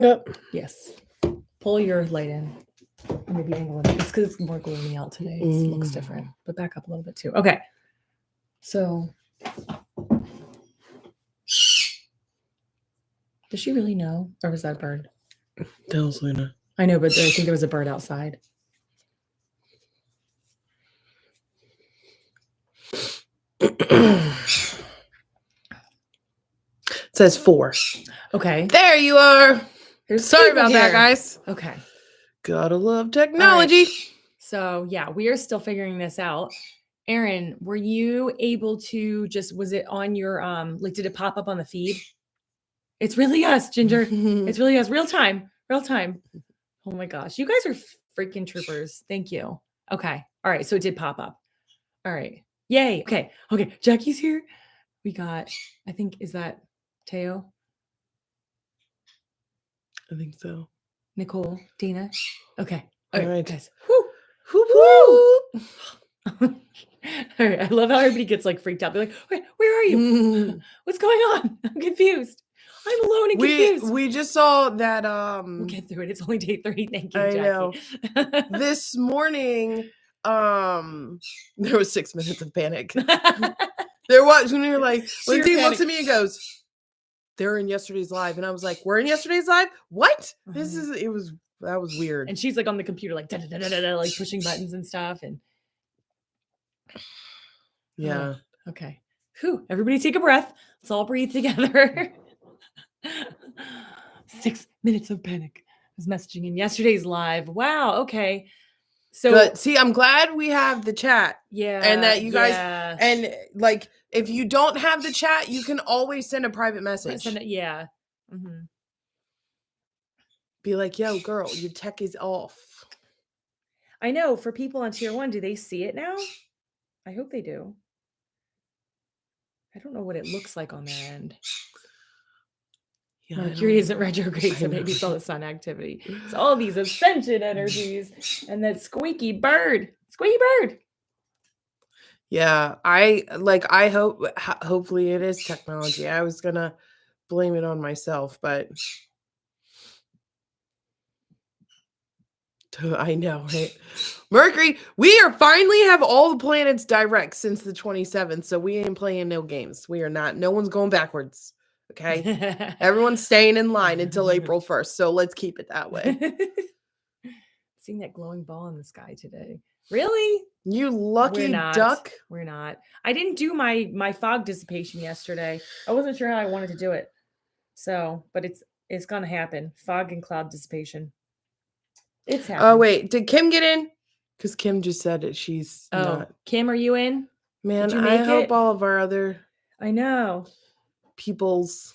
Yep. Yes. Pull your light in. Maybe angle it. It's because it's more gloomy out today. It looks different. But back up a little bit too. Okay. So does she really know? Or was that a bird? That was Luna. I know, but I think there was a bird outside. It says 4. Okay. There you are. There's Sorry people about that, here. guys. Okay. Gotta love technology. So yeah, we are still figuring this out. Aaron, were you able to was it on your like did it pop up on the feed? It's really us, Ginger. It's really us. Real time. Real time. Oh my gosh. You guys are freaking troopers. Thank you. Okay. All right. So it did pop up. All right. Yay. Okay. Okay. Jackie's here. We got, I think, is that Teo? I think so. Nicole, Dina. Okay. All right. Guys. Woo. Whoop, whoop. All right. I love how everybody gets like freaked out. They're like, "Wait, where are you? What's going on? I'm confused. I'm alone and confused." We just saw that We'll get through it. It's only day 30. Thank you, I Jackie. know. This morning, there was 6 minutes of panic. There was when you're like, Lindsay looks at me and goes, "They're in yesterday's live," and I was like, "We're in yesterday's live? What? That was weird." And she's like on the computer, like like pushing buttons and stuff, and yeah. Oh, okay. Whew. Everybody take a breath. Let's all breathe together. 6 minutes of panic. I was messaging in yesterday's live. Wow. Okay. So good. See, I'm glad we have the chat. Yeah. And that you guys and like if you don't have the chat, you can always send a private message. Yeah. Mm-hmm. Be like, "Yo, girl, your tech is off." I know. For people on tier 1, do they see it now? I hope they do. I don't know what it looks like on their end. Yeah, Mercury isn't retrograde, so maybe it's all the sun activity. It's all these ascension energies and that squeaky bird. Squeaky bird. Yeah, hopefully it is technology. I was gonna blame it on myself, but I know, right? Mercury, we are finally have all the planets direct since the 27th, so we ain't playing no games. We are not. No one's going backwards. Okay, everyone's staying in line until April 1st. So let's keep it that way. Seeing that glowing ball in the sky today. Really? You lucky duck. We're not. I didn't do my fog dissipation yesterday. I wasn't sure how I wanted to do it. So, but it's gonna happen. Fog and cloud dissipation. It's happening. Oh wait, did Kim get in? Because Kim just said it. She's not. Kim, are you in? Man, I hope all of our other I know people's.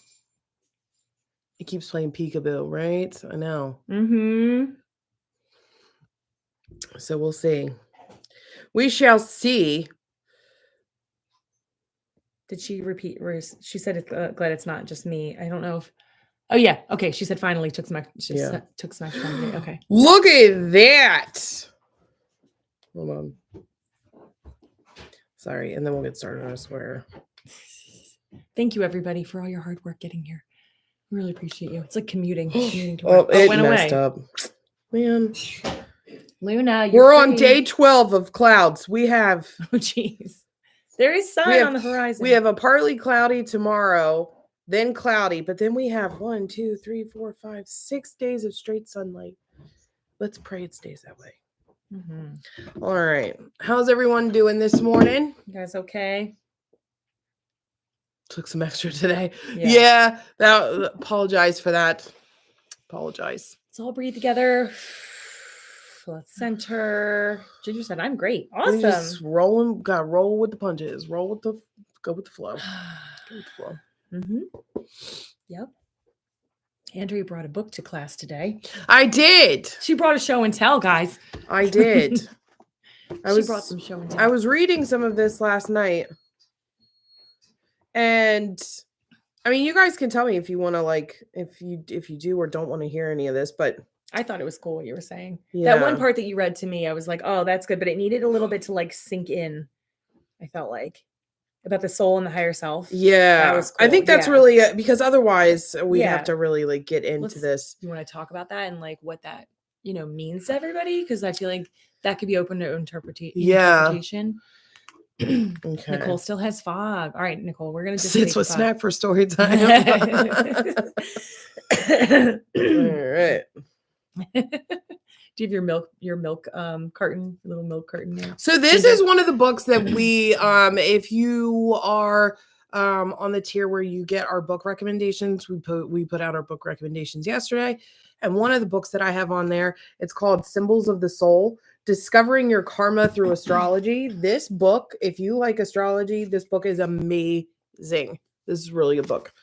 It keeps playing peekaboo, right? I know. Mm-hmm. So we'll see. We shall see. Did she repeat? She said, "Glad it's not just me." I don't know if. Oh yeah. Okay. She said finally took Smash. Took Smash from me. Okay. Look at that. Hold on. Sorry, and then we'll get started. I swear. Thank you, everybody, for all your hard work getting here. We really appreciate you. It's like commuting to work. It went messed up. Man. Luna, we're on day 12 of clouds. We have. Oh, jeez. There is sun on the horizon. We have a partly cloudy tomorrow, then cloudy, but then we have 1, 2, 3, 4, 5, 6 days of straight sunlight. Let's pray it stays that way. Mm-hmm. All right. How's everyone doing this morning? You guys okay? Took some extra today. Yeah. Apologize for that. Apologize. Let's all breathe together. Let's center. Ginger said, "I'm great. Awesome." Just rolling. Got to roll with the punches. Go with the flow. Go with the flow. Mm-hmm. Yep. Andrea brought a book to class today. I did. She brought a show and tell, guys. I did. She brought some show and tell. I was reading some of this last night. And I mean, you guys can tell me if you want to, like, if you do or don't want to hear any of this, but I thought it was cool what you were saying. Yeah. That one part that you read to me, I was like, oh, that's good. But it needed a little bit to like sink in. I felt like. about the soul and the higher self. Yeah. was I think cool, that's yeah. really because otherwise we Yeah. have to really like get into Let's- this. You want to talk about that and like what that, means to everybody? Because I feel like that could be open to Yeah. interpretation. Okay. Nicole still has fog. All right, Nicole, we're gonna just Sits take with fog. snack for story time. All right. Do you have your milk carton, little milk carton there? So this Ginger? is one of the books that we if you are on the tier where you get our book recommendations, we put out our book recommendations yesterday, and one of the books that I have on there, it's called Symbols of the Soul: Discovering Your Karma Through Astrology. This book, if you like astrology, this book is amazing. This is really a book.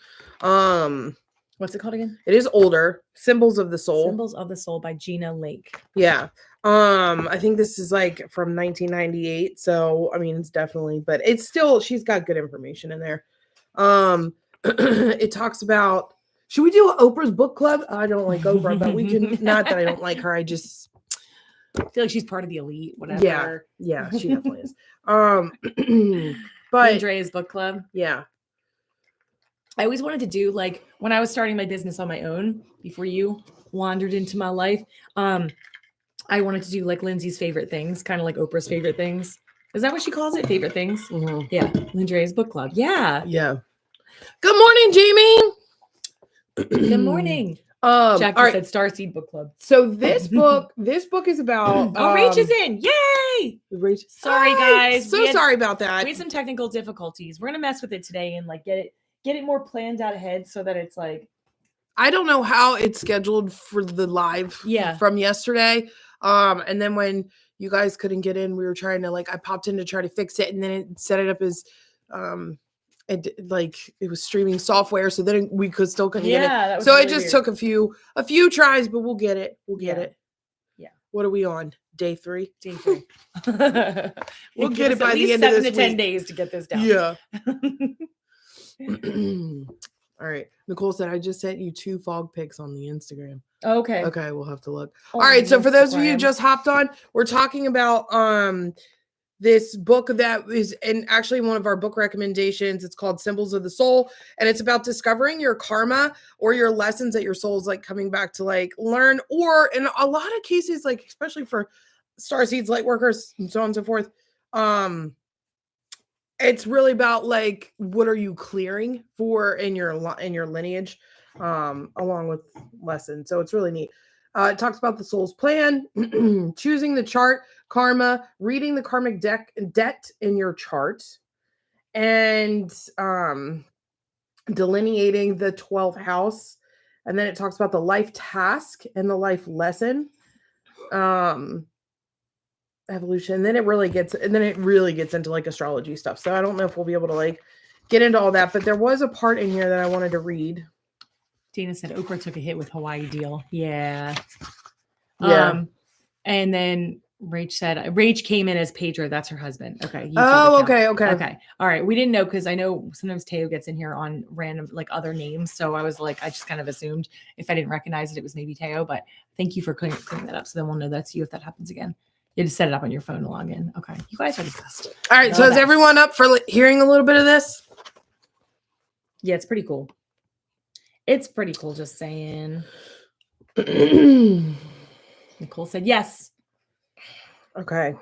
What's it called again? It is older. Symbols of the Soul. Symbols of the Soul by Gina Lake. Yeah. I think this is like from 1998. So I mean it's definitely, but it's still, she's got good information in there. It talks about, should we do Oprah's book club? I don't like Oprah, but we can, not that I don't like her. I just feel like she's part of the elite, whatever. Yeah, she definitely is. But Andrea's book club. Yeah. I always wanted to do, like, when I was starting my business on my own before you wandered into my life, I wanted to do like Lindsay's favorite things, kind of like Oprah's favorite things. Is that what she calls it? Favorite things? Mhm. Yeah. Andrea's book club. Yeah. Yeah. Good morning, Jamie. Good morning. Jackie all right. said Starseed book club. So this book is about Oh, Rach is in. Yay! Rach. Sorry, Hi. guys. So sorry about that. We had some technical difficulties. We're gonna mess with it today and like get it more planned out ahead so that it's like, I don't know how it's scheduled for the live from yesterday. And then when you guys couldn't get in, we were trying to I popped in to try to fix it, and then it set it up as it was streaming software, so then we couldn't get it. That was so really it just weird. took a few tries, but we'll get it. We'll get it. Yeah. What are we on? Day 3? Day 3. We'll get it by the end of this 7 to 10 week. days to get this down. Yeah. All right. Nicole said I just sent you 2 fog pics on the Instagram. Okay. Okay, we'll have to look. All right. So for those of you who Instagram. just hopped on, we're talking about this book that is in actually one of our book recommendations. It's called Symbols of the Soul, and it's about discovering your karma or your lessons that your soul's coming back to learn, or in a lot of cases, especially for starseeds, light workers, and so on and so forth. It's really about what are you clearing for in your lineage, along with lessons. So it's really neat. It talks about the soul's plan, choosing the chart, karma, reading the karmic debt in your chart, and delineating the 12th house. And then it talks about the life task and the life lesson, evolution. And then it really gets into astrology stuff. So I don't know if we'll be able to get into all that, but there was a part in here that I wanted to read. Dana said Oprah took a hit with Hawaii Deal. Yeah. Yeah. And then Rach came in as Pedro. That's her husband. Okay. Okay. Okay. All right. We didn't know because I know sometimes Teo gets in here on random other names. So I was I just kind of assumed if I didn't recognize it was maybe Teo. But thank you for clearing that up. So then we'll know that's you if that happens again. You just set it up on your phone to log in. Okay. You guys are the best. All right. So is everyone up for hearing a little bit of this? Yeah, it's pretty cool. It's pretty cool, just saying. Nicole said yes. Okay.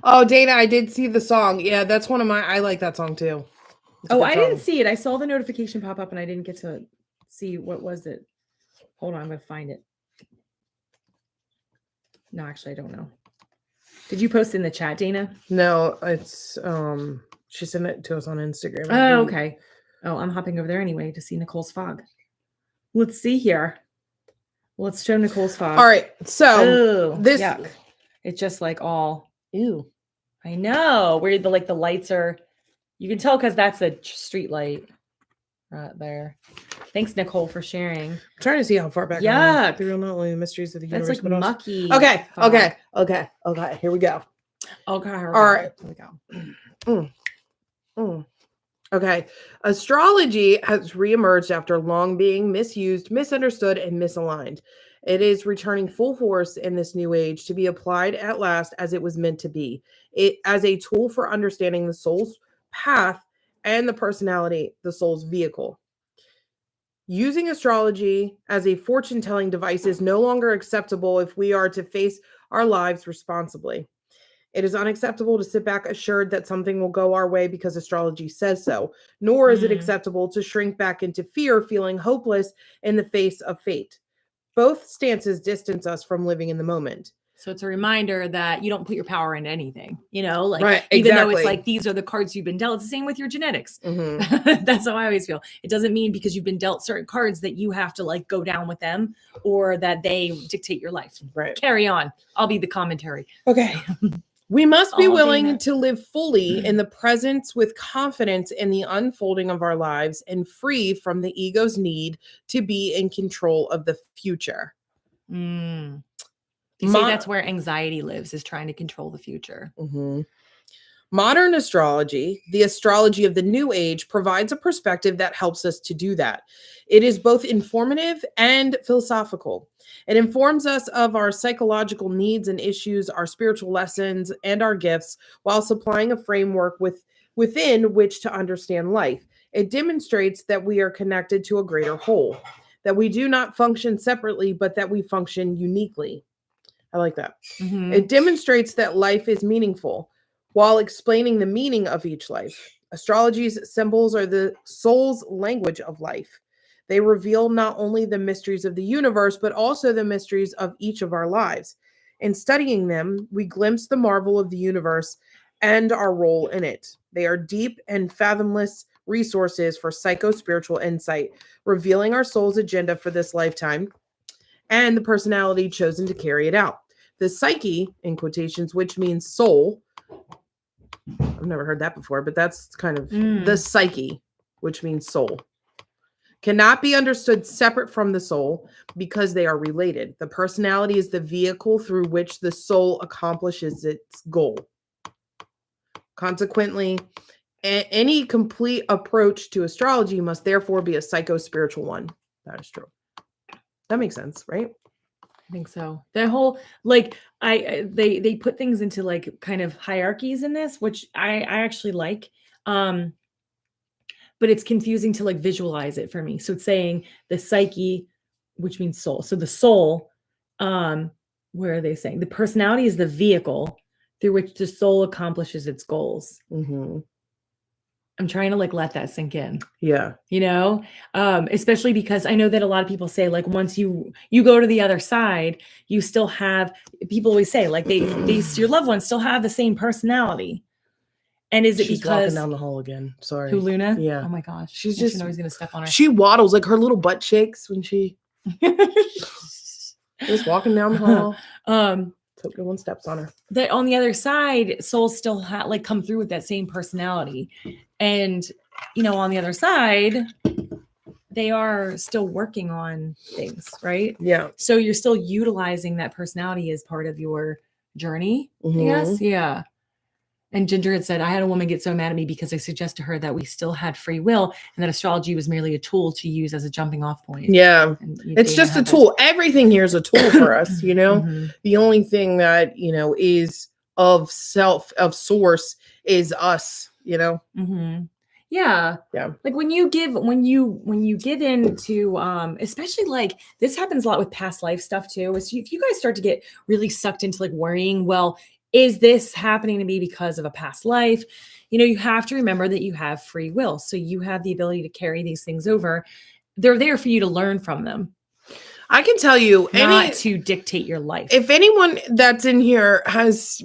Oh, Dana, I did see the song. Yeah, that's one of I like that song too. I didn't see it. I saw the notification pop up and I didn't get to see what was it. Hold on, I'm going to find it. No, actually, I don't know. Did you post in the chat, Dana? No, it's she sent it to us on Instagram. Oh, okay. Oh, I'm hopping over there anyway to see Nicole's fog. Let's see here. Let's show Nicole's fog. All right. So this yuck. It's just all ew. I know where the lights are. You can tell because that's a street light right there. Thanks, Nicole, for sharing. I'm trying to see how far back. Yeah, the real not only the mysteries of the that's universe, but mucky. Okay. Here we go. Okay. All right. Here we go. Okay. Astrology has reemerged after long being misused, misunderstood, and misaligned. It is returning full force in this new age to be applied at last as it was meant to be. It as a tool for understanding the soul's path and the personality, the soul's vehicle. Using astrology as a fortune telling device is no longer acceptable if we are to face our lives responsibly. It is unacceptable to sit back assured that something will go our way because astrology says so, nor is it Mm. acceptable to shrink back into fear, feeling hopeless in the face of fate. Both stances distance us from living in the moment. So it's a reminder that you don't put your power into anything, like Right, even though it's exactly. like these are the cards you've been dealt. It's the same with your genetics. Mhm. That's how I always feel. It doesn't mean because you've been dealt certain cards that you have to like go down with them or that they dictate your life. Right. Carry on. I'll be the commentary. Okay. We must be All willing Dana. to live fully in the presence with confidence in the unfolding of our lives and free from the ego's need to be in control of the future. Mm. You see, that's where anxiety lives, is trying to control the future. Mhm. Modern astrology, the astrology of the new age, provides a perspective that helps us to do that. It is both informative and philosophical. It informs us of our psychological needs and issues, our spiritual lessons, and our gifts, while supplying a framework within which to understand life. It demonstrates that we are connected to a greater whole, that we do not function separately, but that we function uniquely. I like that. Mhm. It demonstrates that life is meaningful while explaining the meaning of each life. Astrology's symbols are the soul's language of life. They reveal not only the mysteries of the universe, but also the mysteries of each of our lives. In studying them, we glimpse the marvel of the universe and our role in it. They are deep and fathomless resources for psycho-spiritual insight, revealing our soul's agenda for this lifetime and the personality chosen to carry it out. The psyche, in quotations, which means soul. I've never heard that before, but that's kind of the psyche, which means soul. Cannot be understood separate from the soul because they are related. The personality is the vehicle through which the soul accomplishes its goal. Consequently, any complete approach to astrology must therefore be a psycho-spiritual one. That is true. That makes sense, right? I think so. The whole they put things into like kind of hierarchies in this, which I actually like. But it's confusing to like visualize it for me. So it's saying the psyche, which means soul. So the soul, where are they saying? The personality is the vehicle through which the soul accomplishes its goals. Mm-hmm. I'm trying to like let that sink in. Yeah. Especially because I know that a lot of people say like once you go to the other side, you still have, people always say like they your loved ones still have the same personality. And is it She's because walking down the hall again? Sorry. who, Luna? Yeah. Oh my gosh. She's Makes just you know he's gonna step on her. She waddles like her little butt shakes when she just walking down the hall. So no one steps on her. That on the other side, souls still like come through with that same personality. And on the other side, they are still working on things, right? Yeah. So you're still utilizing that personality as part of your journey, I guess. Yeah. And Ginger had said, I had a woman get so mad at me because I suggested to her that we still had free will and that astrology was merely a tool to use as a jumping off point. Yeah. It's just a tool. Everything here is a tool for us, Mm-hmm. The only thing that, is of source is us, Mm-hmm. Yeah. Yeah. Like when you give into especially like this happens a lot with past life stuff too. Is if you guys start to get really sucked into like worrying, well, is this happening to me because of a past life? You have to remember that you have free will. So you have the ability to carry these things over. They're there for you to learn from them. I can tell you, not to dictate your life. If anyone that's in here has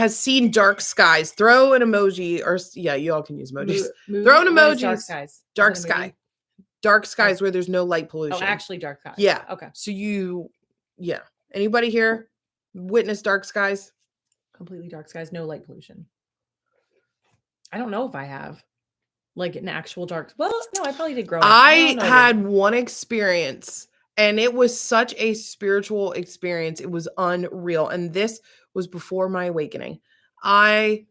seen Dark Skies, throw an emoji, or you all can use emojis. Throw an emoji. Dark Skies. Dark Sky. Dark Skies where there's no light pollution. Oh, actually, Dark Skies. Yeah. Okay. So anybody here witness Dark Skies? Completely Dark Skies, no light pollution. I don't know if I have like an actual dark. Well, no, I probably did grow up. I had one experience. And it was such a spiritual experience. It was unreal. And this was before my awakening. I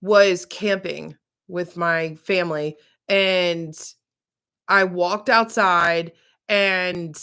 was camping with my family and I walked outside and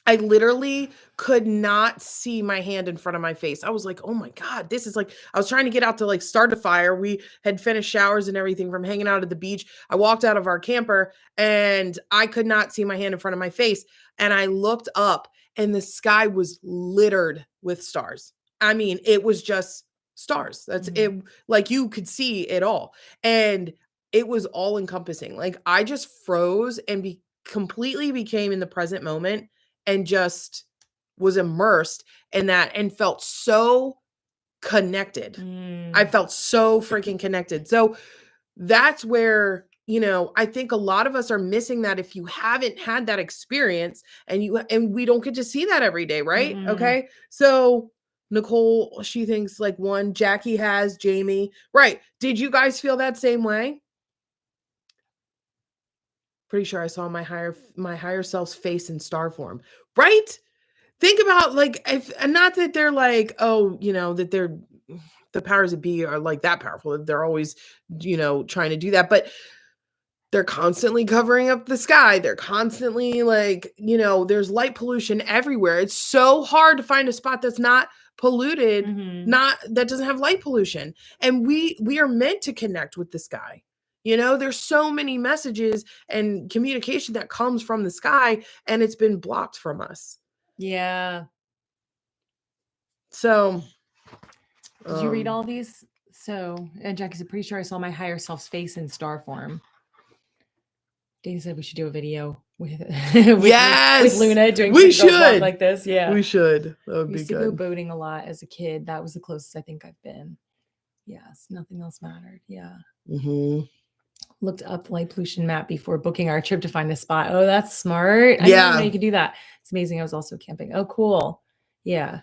I literally could not see my hand in front of my face. I was like, oh my God, this is like, I was trying to get out to like start a fire. We had finished showers and everything from hanging out at the beach. I walked out of our camper and I could not see my hand in front of my face. And I looked up and the sky was littered with stars. I mean, it was just stars. That's it. Like you could see it all. And it was all encompassing. Like I just froze and completely became in the present moment and just was immersed in that and felt so connected. I felt so freaking connected. So that's where, you know, I think a lot of us are missing that if you haven't had that experience and we don't get to see that every day, right? Okay. So Nicole, she thinks like one, Jackie has, Jamie. Right. Did you guys feel that same way? Pretty sure I saw my higher self's face in star form, right? Think about like if, and not that they're like, oh, you know, that they're the powers that be are like that powerful. They're always, you know, trying to do that, but they're constantly covering up the sky. They're constantly like, you know, there's light pollution everywhere. It's so hard to find a spot that's not polluted, that doesn't have light pollution. And we are meant to connect with the sky. You know, there's so many messages and communication that comes from the sky and it's been blocked from us. Yeah. So did you read all these? So, and Jackie said, pretty sure I saw my higher self's face in star form. Dana said we should do a video with with Luna doing we should like this. Yeah, we should. That would we be used good. to go boating a lot as a kid. That was the closest I think I've been. Yes, nothing else mattered. Yeah. Looked up light pollution map before booking our trip to find a spot. Oh, that's smart. I didn't know you could do that. It's amazing. I was also camping. Oh, cool. Yeah.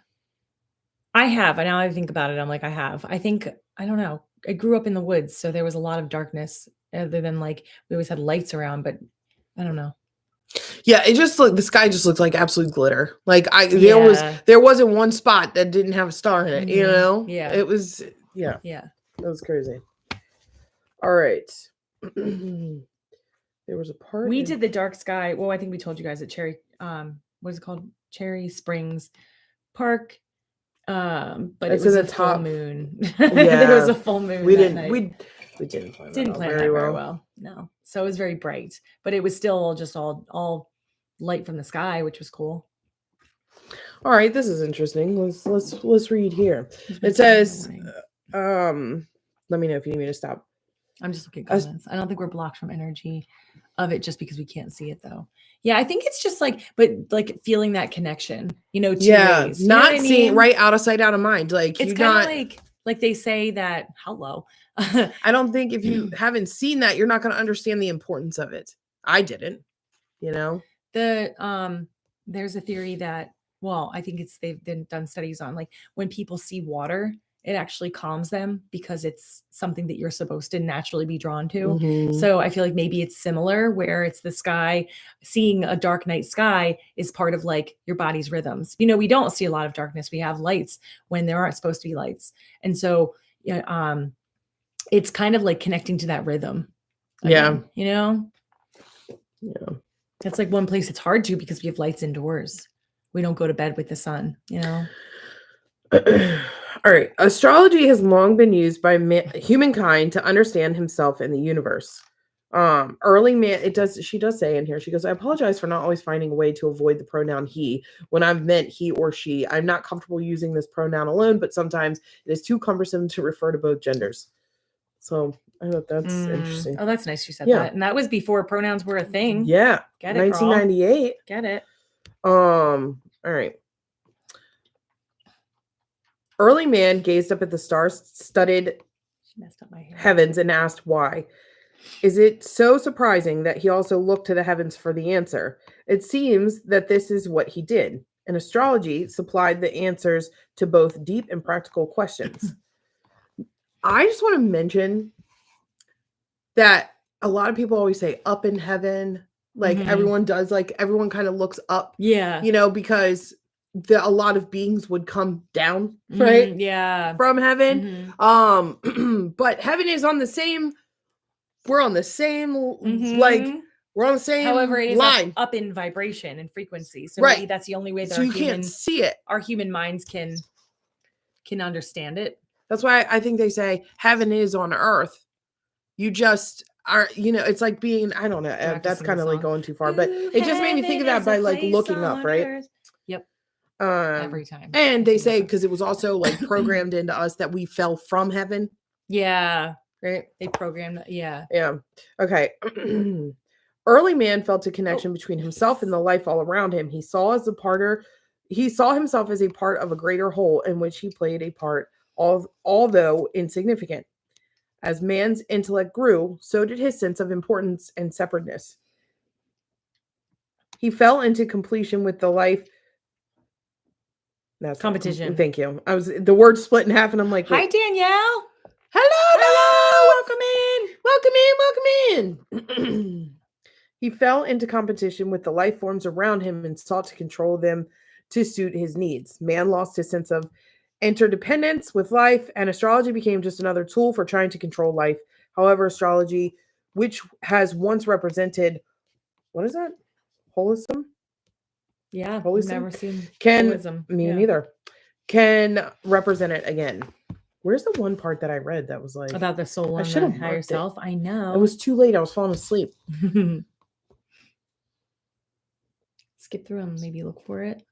I have. And now I think about it, I'm like, I think, I don't know. I grew up in the woods, so there was a lot of darkness other than like we always had lights around, but I don't know. Yeah, it just looked, the sky just looked like absolute glitter. Like there wasn't one spot that didn't have a star in it, you know? Yeah. It was, yeah. Yeah. That was crazy. All right. There was a part. We did the dark sky. Well, I think we told you guys at Cherry, what is it called? Cherry Springs Park. But it's it was in a the top full moon. Yeah. There was a full moon. We that didn't night. we didn't plan Didn't that plan very that well. very well. No. So it was very bright, but it was still just all light from the sky, which was cool. All right, this is interesting. Let's read here. It says, let me know if you need me to stop. I'm just looking at comments. I don't think we're blocked from energy of it just because we can't see it though. Yeah, I think it's just like, but like feeling that connection, you know, two ways. Not seeing right, out of sight, out of mind. Like it's kind of like they say that, hello. I don't think if you haven't seen that, you're not going to understand the importance of it. I didn't, you know. There's a theory that, well, I think they've done studies on like when people see water, it actually calms them because it's something that you're supposed to naturally be drawn to. So I feel like maybe it's similar where it's the sky. Seeing a dark night sky is part of like your body's rhythms. You know, we don't see a lot of darkness. We have lights when there aren't supposed to be lights. And so it's kind of like connecting to that rhythm. Again, you know? Yeah. It's like one place it's hard to because we have lights indoors. We don't go to bed with the sun, you know? All right. Astrology has long been used by humankind to understand himself and the universe. Early man, she does say in here, she goes, I apologize for not always finding a way to avoid the pronoun he when I've meant he or she. I'm not comfortable using this pronoun alone, but sometimes it is too cumbersome to refer to both genders. So I thought that's interesting. Oh, that's nice you said that. And that was before pronouns were a thing. Yeah. Get it, 1998. girl. Get it. All right. Early man gazed up at the star-studded heavens and asked why. Is it so surprising that he also looked to the heavens for the answer? It seems that this is what he did. And astrology supplied the answers to both deep and practical questions. I just want to mention that a lot of people always say up in heaven. Like everyone does, like everyone kind of looks up. Yeah. You know, because a lot of beings would come down, right? Yeah. From heaven. But heaven is on the same, we're on the same like We're on the same However, it is line. up in vibration and frequency. So Right. maybe that's the only way that So you can't see it. our human minds can understand it. That's why I think they say heaven is on earth. You just are, it's like being, I don't know, have to that's sing kind the of like song. going too far, but Ooh, it just made me think of that heaven by is a like place looking up, on right? earth. Yep. Every time. And I they sing that say song. because it was also like programmed into us that we fell from heaven, Yeah, right? they programmed. Yeah. Yeah. Okay. Early man felt a connection between himself and the life all around him. He saw himself as a part of a greater whole in which he played a part, although insignificant. As man's intellect grew, so did his sense of importance and separateness. He fell into completion with the life. That's Competition. Thank you. The word split in half, and I'm like, Hi, wait. Danielle. Hello. Welcome in. He fell into competition with the life forms around him and sought to control them to suit his needs. Man lost his sense of interdependence with life, and astrology became just another tool for trying to control life. However, astrology, which has once represented, what is that? Holism? Yeah, Holism? I've never seen holism. Me yeah. neither. Can represent it again. Where's the one part that I read that was like about the soul I and should the have higher marked self? I know. It was too late. I was falling asleep. Skip through and maybe look for it.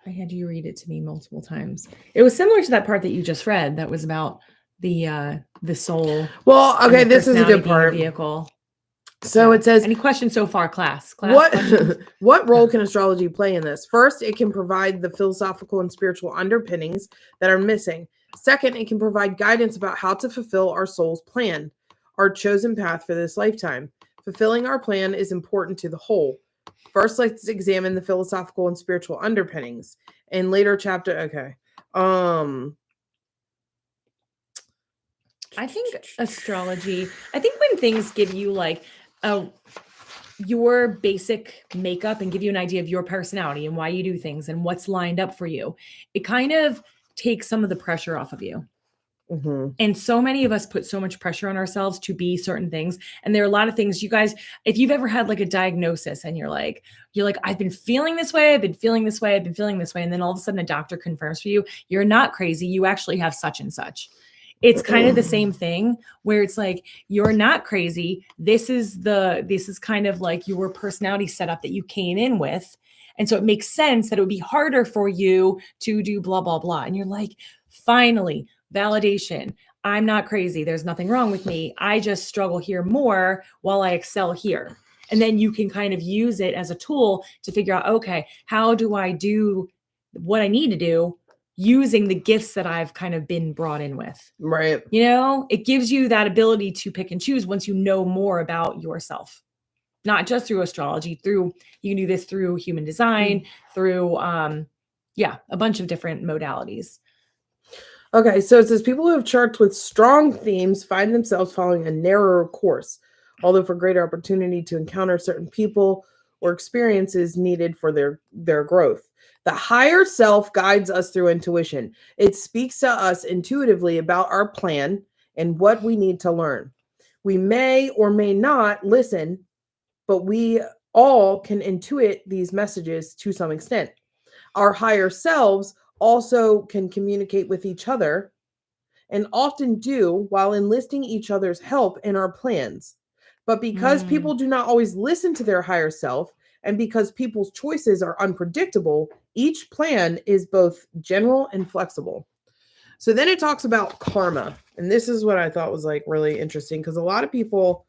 I had you read it to me multiple times. It was similar to that part that you just read. That was about the soul. Well, okay, this is a good part. Vehicle. So it says, any questions so far, class? What role can astrology play in this? First, it can provide the philosophical and spiritual underpinnings that are missing. Second, it can provide guidance about how to fulfill our soul's plan, our chosen path for this lifetime. Fulfilling our plan is important to the whole. First, let's examine the philosophical and spiritual underpinnings. In later chapter, okay. I think astrology, when things give you like your basic makeup and give you an idea of your personality and why you do things and what's lined up for you, it kind of takes some of the pressure off of you. Mm-hmm. And so many of us put so much pressure on ourselves to be certain things. And there are a lot of things, you guys, if you've ever had like a diagnosis and you're like, I've been feeling this way. I've been feeling this way. I've been feeling this way. And then all of a sudden a doctor confirms for you, you're not crazy. You actually have such and such. It's kind of the same thing where it's like, you're not crazy. This is kind of like your personality setup that you came in with. And so it makes sense that it would be harder for you to do blah, blah, blah. And you're like, finally, validation. I'm not crazy. There's nothing wrong with me. I just struggle here more while I excel here. And then you can kind of use it as a tool to figure out, okay, how do I do what I need to do using the gifts that I've kind of been brought in with? Right. It gives you that ability to pick and choose once you know more about yourself, not just through astrology, you can do this through human design, through, a bunch of different modalities. Okay, so it says people who have charts with strong themes find themselves following a narrower course, although for greater opportunity to encounter certain people or experiences needed for their growth. The higher self guides us through intuition. It speaks to us intuitively about our plan and what we need to learn. We may or may not listen, but we all can intuit these messages to some extent. Our higher selves also can communicate with each other and often do while enlisting each other's help in our plans. But because people do not always listen to their higher self, and because people's choices are unpredictable, each plan is both general and flexible. So then it talks about karma. And this is what I thought was like really interesting, because a lot of people,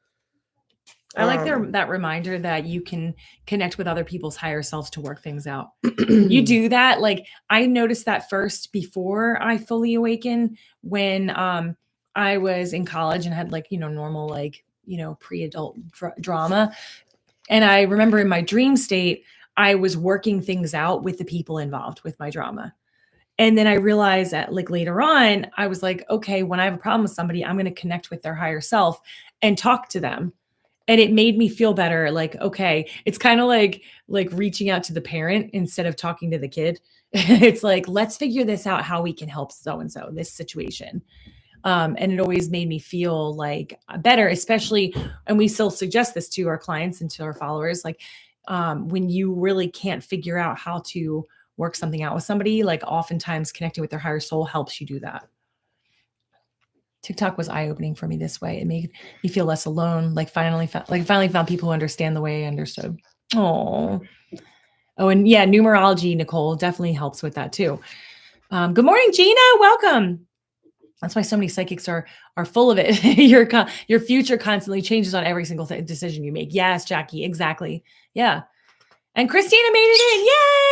I like that reminder that you can connect with other people's higher selves to work things out. You do that. Like I noticed that first before I fully awakened when I was in college and had like, normal, like, pre-adult drama. And I remember in my dream state, I was working things out with the people involved with my drama. And then I realized that like later on, I was like, okay, when I have a problem with somebody, I'm going to connect with their higher self and talk to them. And it made me feel better. Like, okay, it's kind of like reaching out to the parent instead of talking to the kid. It's like, let's figure this out, how we can help so-and-so this situation. And it always made me feel like better, especially, and we still suggest this to our clients and to our followers, like when you really can't figure out how to work something out with somebody, like oftentimes connecting with their higher soul helps you do that. TikTok was eye-opening for me this way. It made me feel less alone. Finally found people who understand the way I understood. Oh, and yeah, numerology, Nicole, definitely helps with that too. Good morning, Gina. Welcome. That's why so many psychics are full of it. Your future constantly changes on every single decision you make. Yes, Jackie, exactly. Yeah. And Christina made it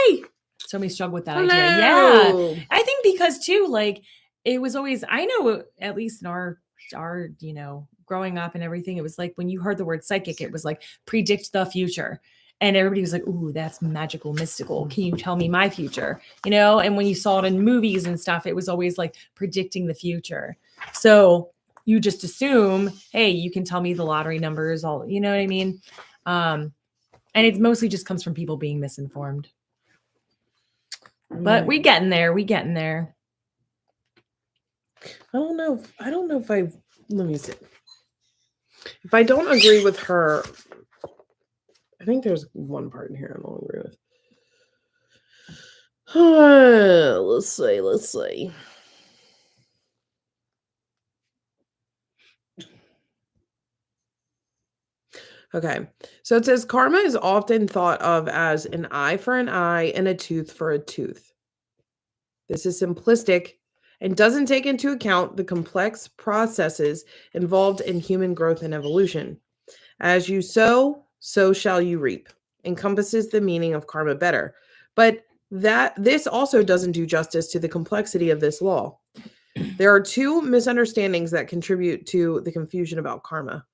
in. Yay! So many struggle with that idea. Yeah. I think because too, like it was always, I know at least in our growing up and everything, it was like when you heard the word psychic, it was like predict the future. And everybody was like, ooh, that's magical, mystical. Can you tell me my future? And when you saw it in movies and stuff, it was always like predicting the future. So you just assume, hey, you can tell me the lottery numbers, all, you know what I mean? And it mostly just comes from people being misinformed. But we getting there. I don't know if let me see. If I don't agree with her, I think there's one part in here I don't agree with. Let's see. Okay. So it says karma is often thought of as an eye for an eye and a tooth for a tooth. This is simplistic and doesn't take into account the complex processes involved in human growth and evolution. As you sow, so shall you reap, encompasses the meaning of karma better. But this also doesn't do justice to the complexity of this law. There are two misunderstandings that contribute to the confusion about karma: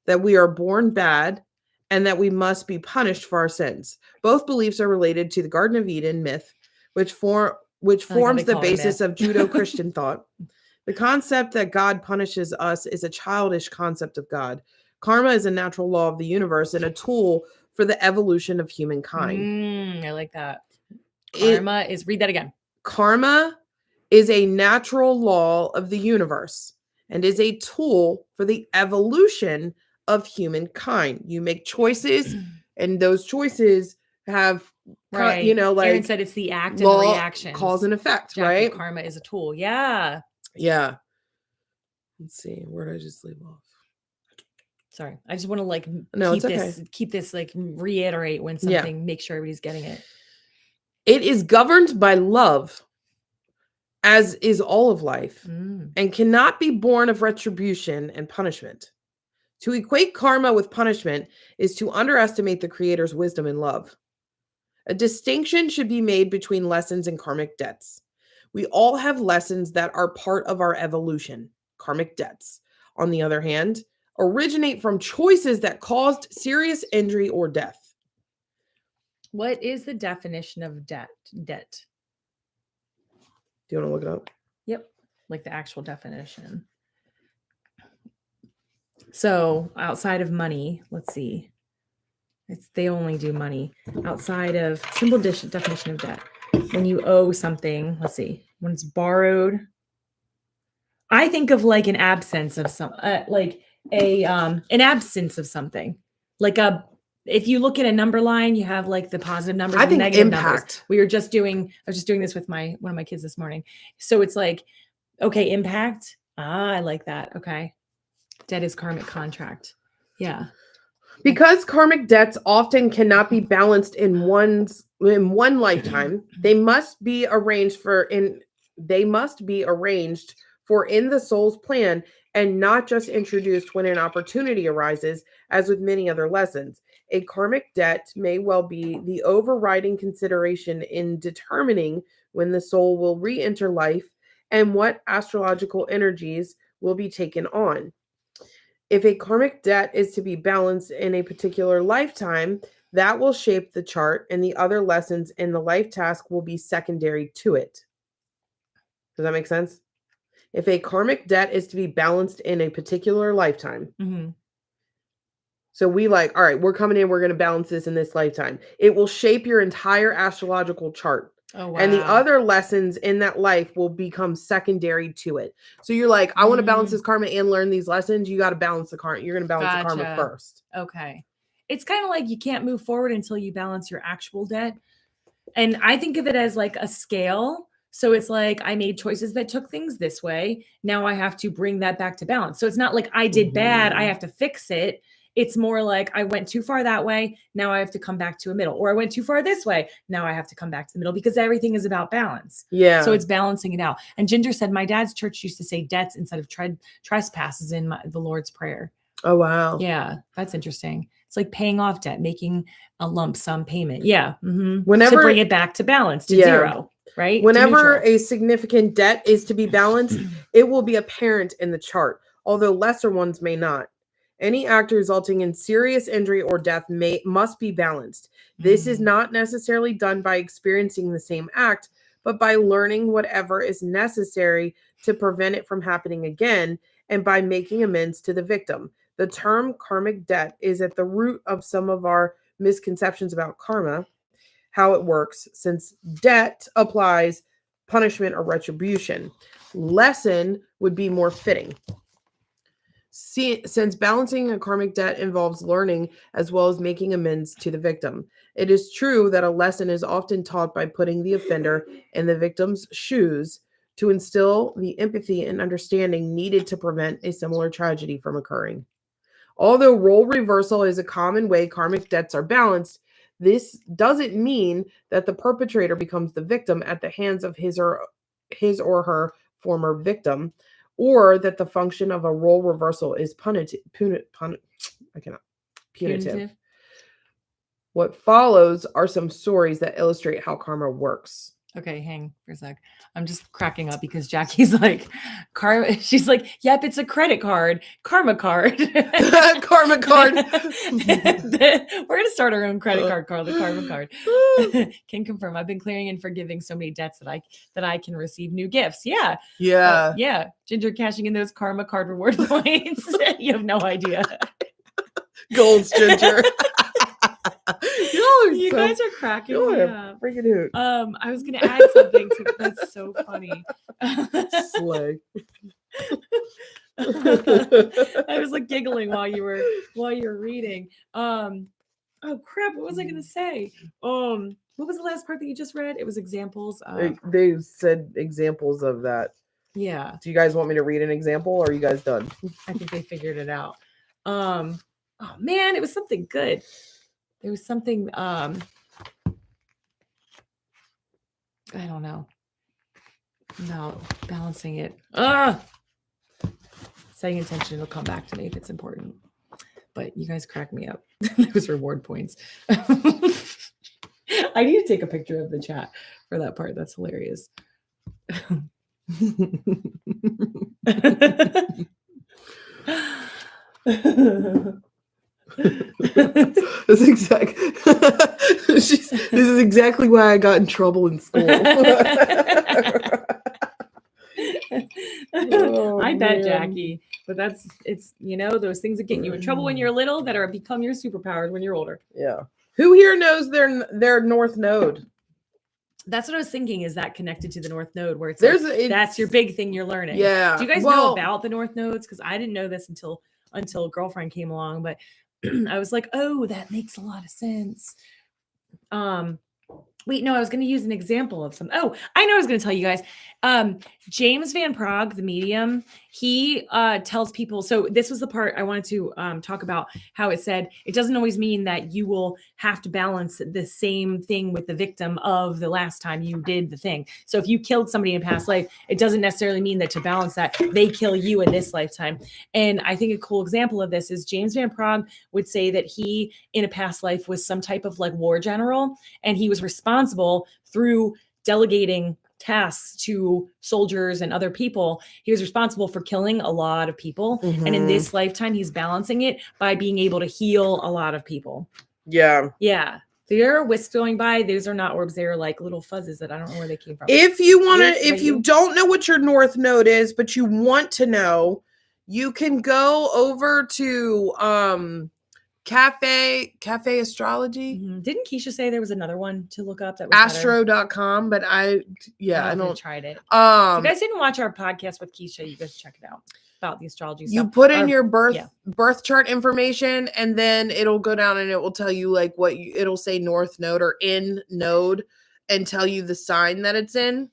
that we are born bad and that we must be punished for our sins. Both beliefs are related to the Garden of Eden myth, which forms the basis of Judeo-Christian thought. The concept that God punishes us is a childish concept of God. Karma is a natural law of the universe and a tool for the evolution of humankind. I like that. Read that again. Karma is a natural law of the universe and is a tool for the evolution of humankind. You make choices, and those choices have, right. Like Aaron said, it's the act and the reaction, cause and effect, right? Karma is a tool. Yeah. Let's see. Where did I just leave off? Sorry, I just want to keep this reiterate when something, make sure everybody's getting it. It is governed by love, as is all of life, and cannot be born of retribution and punishment. To equate karma with punishment is to underestimate the Creator's wisdom and love. A distinction should be made between lessons and karmic debts. We all have lessons that are part of our evolution. Karmic debts, on the other hand, originate from choices that caused serious injury or death. What is the definition of debt? Do you want to look it up? Yep. Like the actual definition. So outside of money, let's see. They only do money. Outside of simple definition of debt. When you owe something, let's see. When it's borrowed. I think of like an absence of an absence of something. If you look at a number line, you have like the positive numbers and negative numbers. I was just doing this with one of my kids this morning. So it's like, okay, impact. I like that. Okay. Debt is karmic contract. Yeah. Because karmic debts often cannot be balanced in one lifetime, they must be arranged for in the soul's plan and not just introduced when an opportunity arises, as with many other lessons. A karmic debt may well be the overriding consideration in determining when the soul will re-enter life and what astrological energies will be taken on. If a karmic debt is to be balanced in a particular lifetime, that will shape the chart, and the other lessons in the life task will be secondary to it. Does that make sense? If a karmic debt is to be balanced in a particular lifetime. Mm-hmm. So all right, we're coming in, we're going to balance this in this lifetime. It will shape your entire astrological chart. Oh, And the wow. other lessons in that life will become secondary to it. So you're like, I want to balance this karma and learn these lessons. You got to balance the karma. You're going to balance the karma Gotcha. first. Okay. It's kind of like you can't move forward until you balance your actual debt. And I think of it as like a scale. So it's like I made choices that took things this way. Now I have to bring that back to balance. So it's not like I did bad, I have to fix it. It's more like I went too far that way. Now I have to come back to a middle. Or I went too far this way. Now I have to come back to the middle, because everything is about balance. Yeah. So it's balancing it out. And Ginger said, my dad's church used to say debts instead of trespasses in the Lord's Prayer. Oh, wow. Yeah, that's interesting. It's like paying off debt, making a lump sum payment. Yeah. Whenever to bring it back to balance, to Yeah. zero, right? To Whenever neutral. a significant debt is to be balanced, it will be apparent in the chart, although lesser ones may not. Any act resulting in serious injury or death must be balanced. This is not necessarily done by experiencing the same act, but by learning whatever is necessary to prevent it from happening again, and by making amends to the victim. The term karmic debt is at the root of some of our misconceptions about karma, how it works, since debt applies punishment or retribution. Lesson would be more fitting. Since balancing a karmic debt involves learning as well as making amends to the victim, it is true that a lesson is often taught by putting the offender in the victim's shoes to instill the empathy and understanding needed to prevent a similar tragedy from occurring. Although role reversal is a common way karmic debts are balanced, this doesn't mean that the perpetrator becomes the victim at the hands of his or her former victim, or that the function of a role reversal is punitive. What follows are some stories that illustrate how karma works. Okay, hang for a sec. I'm just cracking up because Jackie's like, she's like, yep, it's a credit card, karma card. Karma card. We're going to start our own credit card called the karma card. Can confirm. I've been clearing and forgiving so many debts that I can receive new gifts. Yeah. Yeah. Yeah. Ginger cashing in those karma card reward points. You have no idea. Goals, Ginger. You guys are cracking me up. Freaking hoot. I was gonna add something to that's so funny. Slay. I was like giggling while you were reading. Oh crap, what was I gonna say? What was the last part that you just read? It was examples of... They said examples of that. Yeah. Do you guys want me to read an example, or are you guys done? I think they figured it out. Oh man, it was something good. There was something, I don't know, about balancing it. Setting intention, it'll come back to me if it's important. But you guys crack me up. Those reward points. I need to take a picture of the chat for that part. That's hilarious. This is exactly why I got in trouble in school. I bet, Jackie. But it's those things that get you in trouble when you're little that are become your superpowers when you're older. Yeah. Who here knows their North Node? That's what I was thinking. Is that connected to the North Node, where that's your big thing you're learning? Yeah. Do you guys know about the North Nodes? Because I didn't know this until girlfriend came along, but I was like, oh, that makes a lot of sense. Wait, no, I was going to use an example of some. Oh, I know I was going to tell you guys. James Van Praagh, the medium, he tells people. So this was the part I wanted to talk about, how it said it doesn't always mean that you will have to balance the same thing with the victim of the last time you did the thing. So if you killed somebody in past life, it doesn't necessarily mean that to balance that, they kill you in this lifetime. And I think a cool example of this is James Van Praagh would say that he, in a past life, was some type of like war general, and he was responsible through delegating tasks to soldiers and other people. He was responsible for killing a lot of people. Mm-hmm. And in this lifetime, he's balancing it by being able to heal a lot of people. Yeah. Yeah. There are wisps going by. Those are not orbs. They're like little fuzzes that I don't know where they came from. If you don't know what your North Node is, but you want to know, you can go over to Cafe Astrology, Didn't Keisha say there was another one to look up that was better? astro.com, but I don't tried it. If um you guys didn't watch our podcast with Keisha, you guys check it out about the astrology you stuff. put in your birth chart information, and then it'll go down and it will tell you like it'll say north node or in node and tell you the sign that it's in.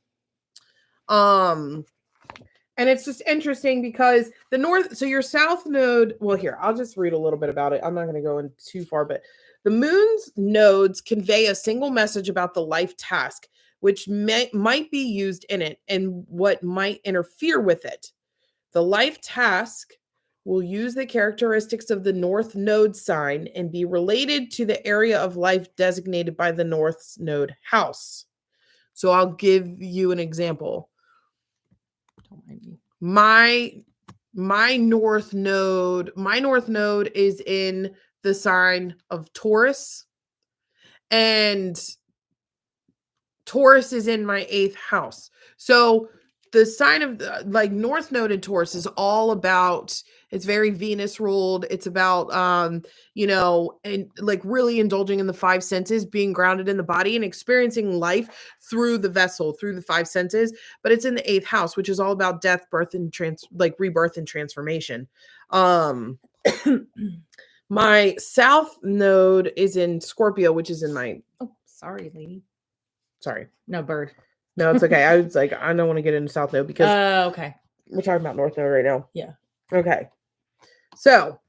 And it's just interesting because the north, so your south node, well, here, I'll just read a little bit about it. I'm not going to go in too far, but the moon's nodes convey a single message about the life task, which might be used in it and what might interfere with it. The life task will use the characteristics of the north node sign and be related to the area of life designated by the north node house. So I'll give you an example. Don't mind me. My north node is in the sign of Taurus, and Taurus is in my 8th house. So the sign of like north node in Taurus is all about, it's very Venus ruled. It's about, and like really indulging in the 5 senses, being grounded in the body and experiencing life through the vessel, through the 5 senses. But it's in the 8th house, which is all about death, birth, and rebirth and transformation. My south node is in Scorpio, which is in my, oh, sorry, lady. Sorry. No, bird. No, it's okay. I was like, I don't want to get into South Node because okay. We're talking about North Node right now. Yeah. Okay. So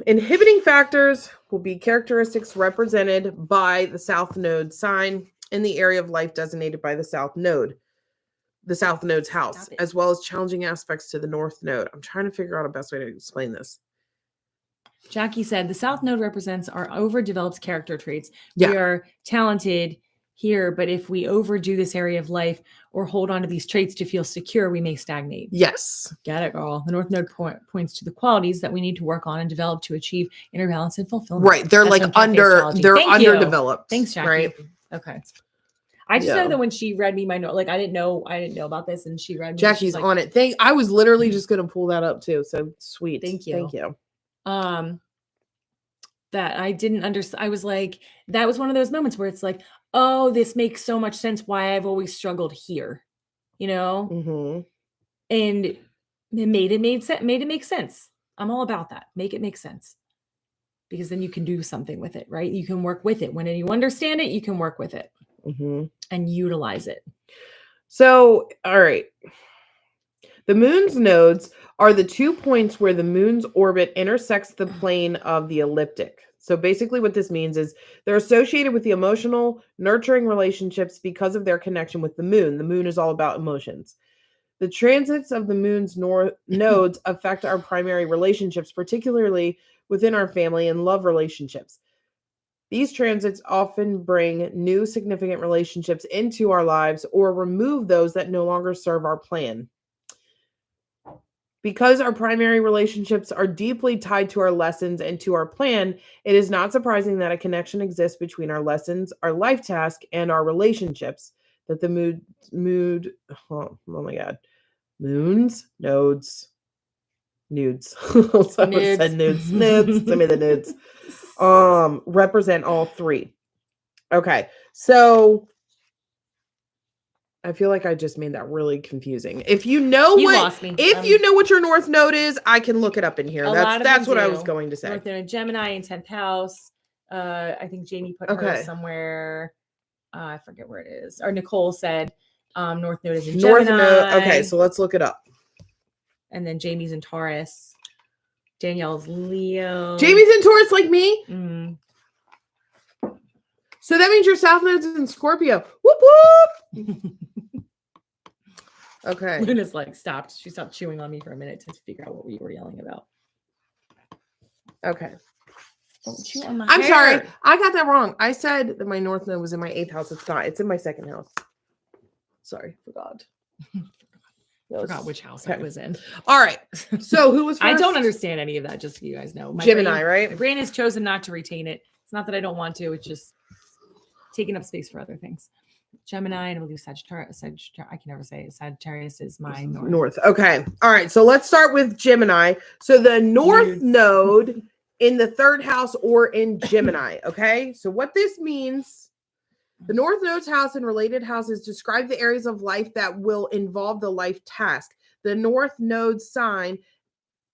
inhibiting factors will be characteristics represented by the South Node sign in the area of life designated by the South Node's house, as well as challenging aspects to the North Node. I'm trying to figure out a best way to explain this. Jackie said the South Node represents our overdeveloped character traits. Yeah. We are talented here, but if we overdo this area of life or hold on to these traits to feel secure, we may stagnate. Yes. Get it, girl. The North Node points to the qualities that we need to work on and develop to achieve inner balance and fulfillment. Right. They're That's like underdeveloped. Thanks, Jackie. Right. Okay. I just know that when she read me my note, like I didn't know about this, and she read me. Jackie's on it. I was literally just going to pull that up too. So sweet. Thank you. Thank you. That I didn't understand. I was like, that was one of those moments where it's like, oh, this makes so much sense why I've always struggled here, Mm-hmm. And it made it make sense. I'm all about that. Make it make sense. Because then you can do something with it, right? You can work with it. When you understand it, you can work with it and utilize it. So, all right. The moon's nodes are the 2 points where the moon's orbit intersects the plane of the ecliptic. So basically what this means is they're associated with the emotional, nurturing relationships because of their connection with the moon. The moon is all about emotions. The transits of the moon's nodes affect our primary relationships, particularly within our family and love relationships. These transits often bring new significant relationships into our lives or remove those that no longer serve our plan. Because our primary relationships are deeply tied to our lessons and to our plan, it is not surprising that a connection exists between our lessons, our life task, and our relationships. That the moon's nodes, nudes. Someone said nudes. Send me the nudes. Represent all 3. Okay, so I feel like I just made that really confusing. If you know you know what your North Node is, I can look it up in here. That's what I was going to say. North Node in Gemini in 10th house. I think Jamie put her somewhere. I forget where it is. Or Nicole said North Node is in Gemini. Okay, so let's look it up. And then Jamie's in Taurus. Danielle's Leo. Jamie's in Taurus like me? Mm. So that means your South Node's in Scorpio. Whoop, whoop. Okay. Luna's like stopped. She stopped chewing on me for a minute to figure out what we were yelling about. Okay. Don't chew on my I'm hair. sorry. I got that wrong. I said that my North Node was in my 8th house. It's not. It's in my 2nd house. Sorry. Forgot. Forgot which house I was in. All right. So who was first? I don't understand any of that, just so you guys know. Gemini, right? My brain has chosen not to retain it. It's not that I don't want to. It's just taking up space for other things. Gemini, and I believe Sagittarius. I can never say it. Sagittarius is my north. North. Okay. All right. So let's start with Gemini. So the North Weird. node in the third house or in Gemini. Okay. So what this means, the North node's house and related houses describe the areas of life that will involve the life task. The North node sign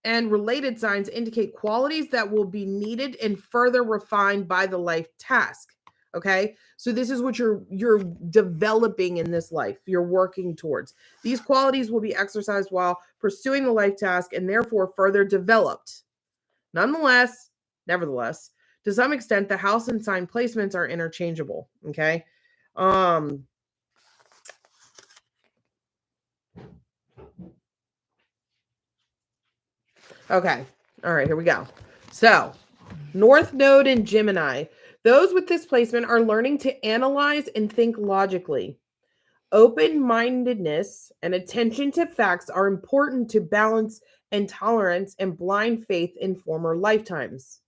and related signs indicate qualities that will be needed and further refined by the life task. Okay, so this is what you're developing in this life. You're working towards. These qualities will be exercised while pursuing the life task and therefore further developed. Nevertheless, to some extent, the house and sign placements are interchangeable. Okay. Okay. All right, here we go. So, North node in Gemini. Those with this placement are learning to analyze and think logically. Open-mindedness and attention to facts are important to balance intolerance and blind faith in former lifetimes.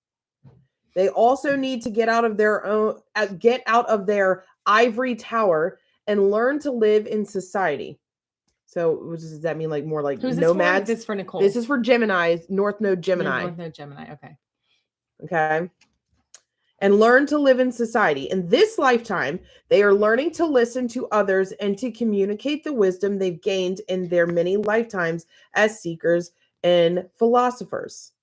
They also need to get out of their ivory tower and learn to live in society. So, what does that mean? Like more like Who's nomads? This for Nicole. This is for Gemini, North node Gemini. North node Gemini. Okay. Okay. And learn to live in society. In this lifetime, they are learning to listen to others and to communicate the wisdom they've gained in their many lifetimes as seekers and philosophers.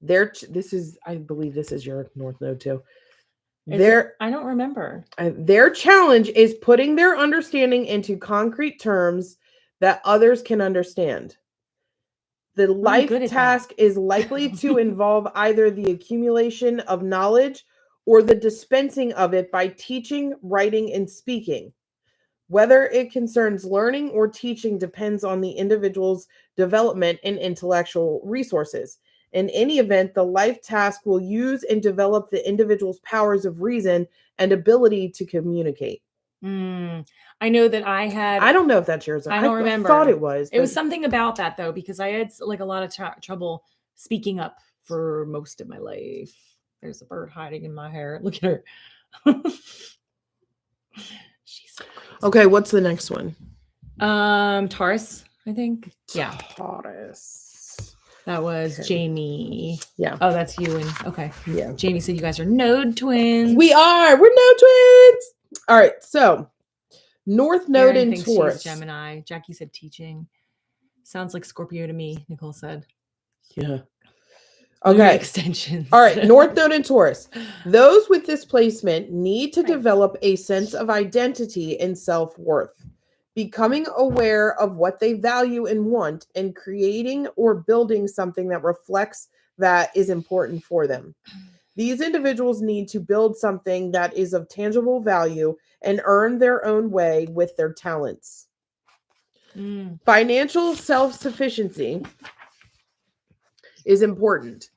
I believe this is your North node too. I don't remember. Their challenge is putting their understanding into concrete terms that others can understand. The life task is likely to involve either the accumulation of knowledge or the dispensing of it by teaching, writing, and speaking. Whether it concerns learning or teaching depends on the individual's development and intellectual resources. In any event, the life task will use and develop the individual's powers of reason and ability to communicate. I know that I don't know if that's yours. I don't remember. I thought it was. It was something about that though, because I had like a lot of trouble speaking up for most of my life. There's a bird hiding in my hair. Look at her. She's so crazy. Okay, what's the next one? Taurus, I think. Yeah. Taurus. That was Jamie. Yeah. Oh, that's you. And okay. Yeah. Jamie said you guys are node twins. We are. We're node twins. All right. So, North node in Taurus. She's Gemini. Jackie said teaching. Sounds like Scorpio to me, Nicole said. Yeah. Okay. Extensions. All right. North node in Taurus. Those with this placement need to develop a sense of identity and self-worth. Becoming aware of what they value and want, and creating or building something that reflects that is important for them. These individuals need to build something that is of tangible value and earn their own way with their talents. Financial self-sufficiency is important.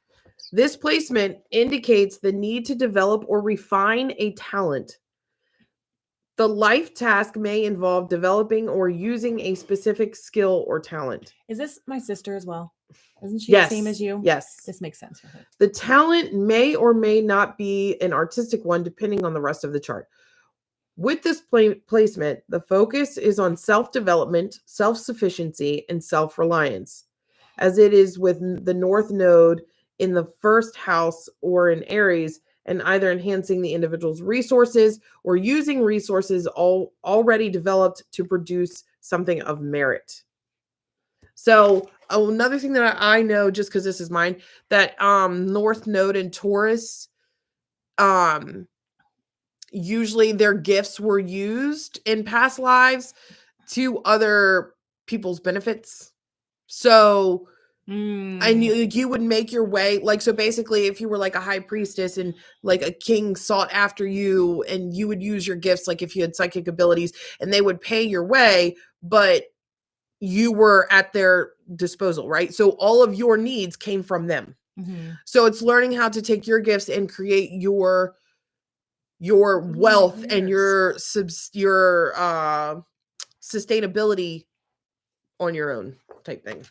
This placement indicates the need to develop or refine a talent. The life task may involve developing or using a specific skill or talent. Is this my sister as well? Isn't she the same as you? Yes. This makes sense for her. The talent may or may not be an artistic one, depending on the rest of the chart. With this placement, the focus is on self-development, self-sufficiency, and self-reliance, as it is with the North node in the first house or in Aries, and either enhancing the individual's resources or using resources already developed to produce something of merit. So another thing that I know, just because this is mine, that North node in Taurus, usually their gifts were used in past lives to other people's benefits. So and you would make your way, like, so basically if you were like a high priestess and like a king sought after you, and you would use your gifts, like if you had psychic abilities, and they would pay your way, but you were at their disposal, right? So all of your needs came from them. So it's learning how to take your gifts and create your wealth and your sustainability on your own type thing.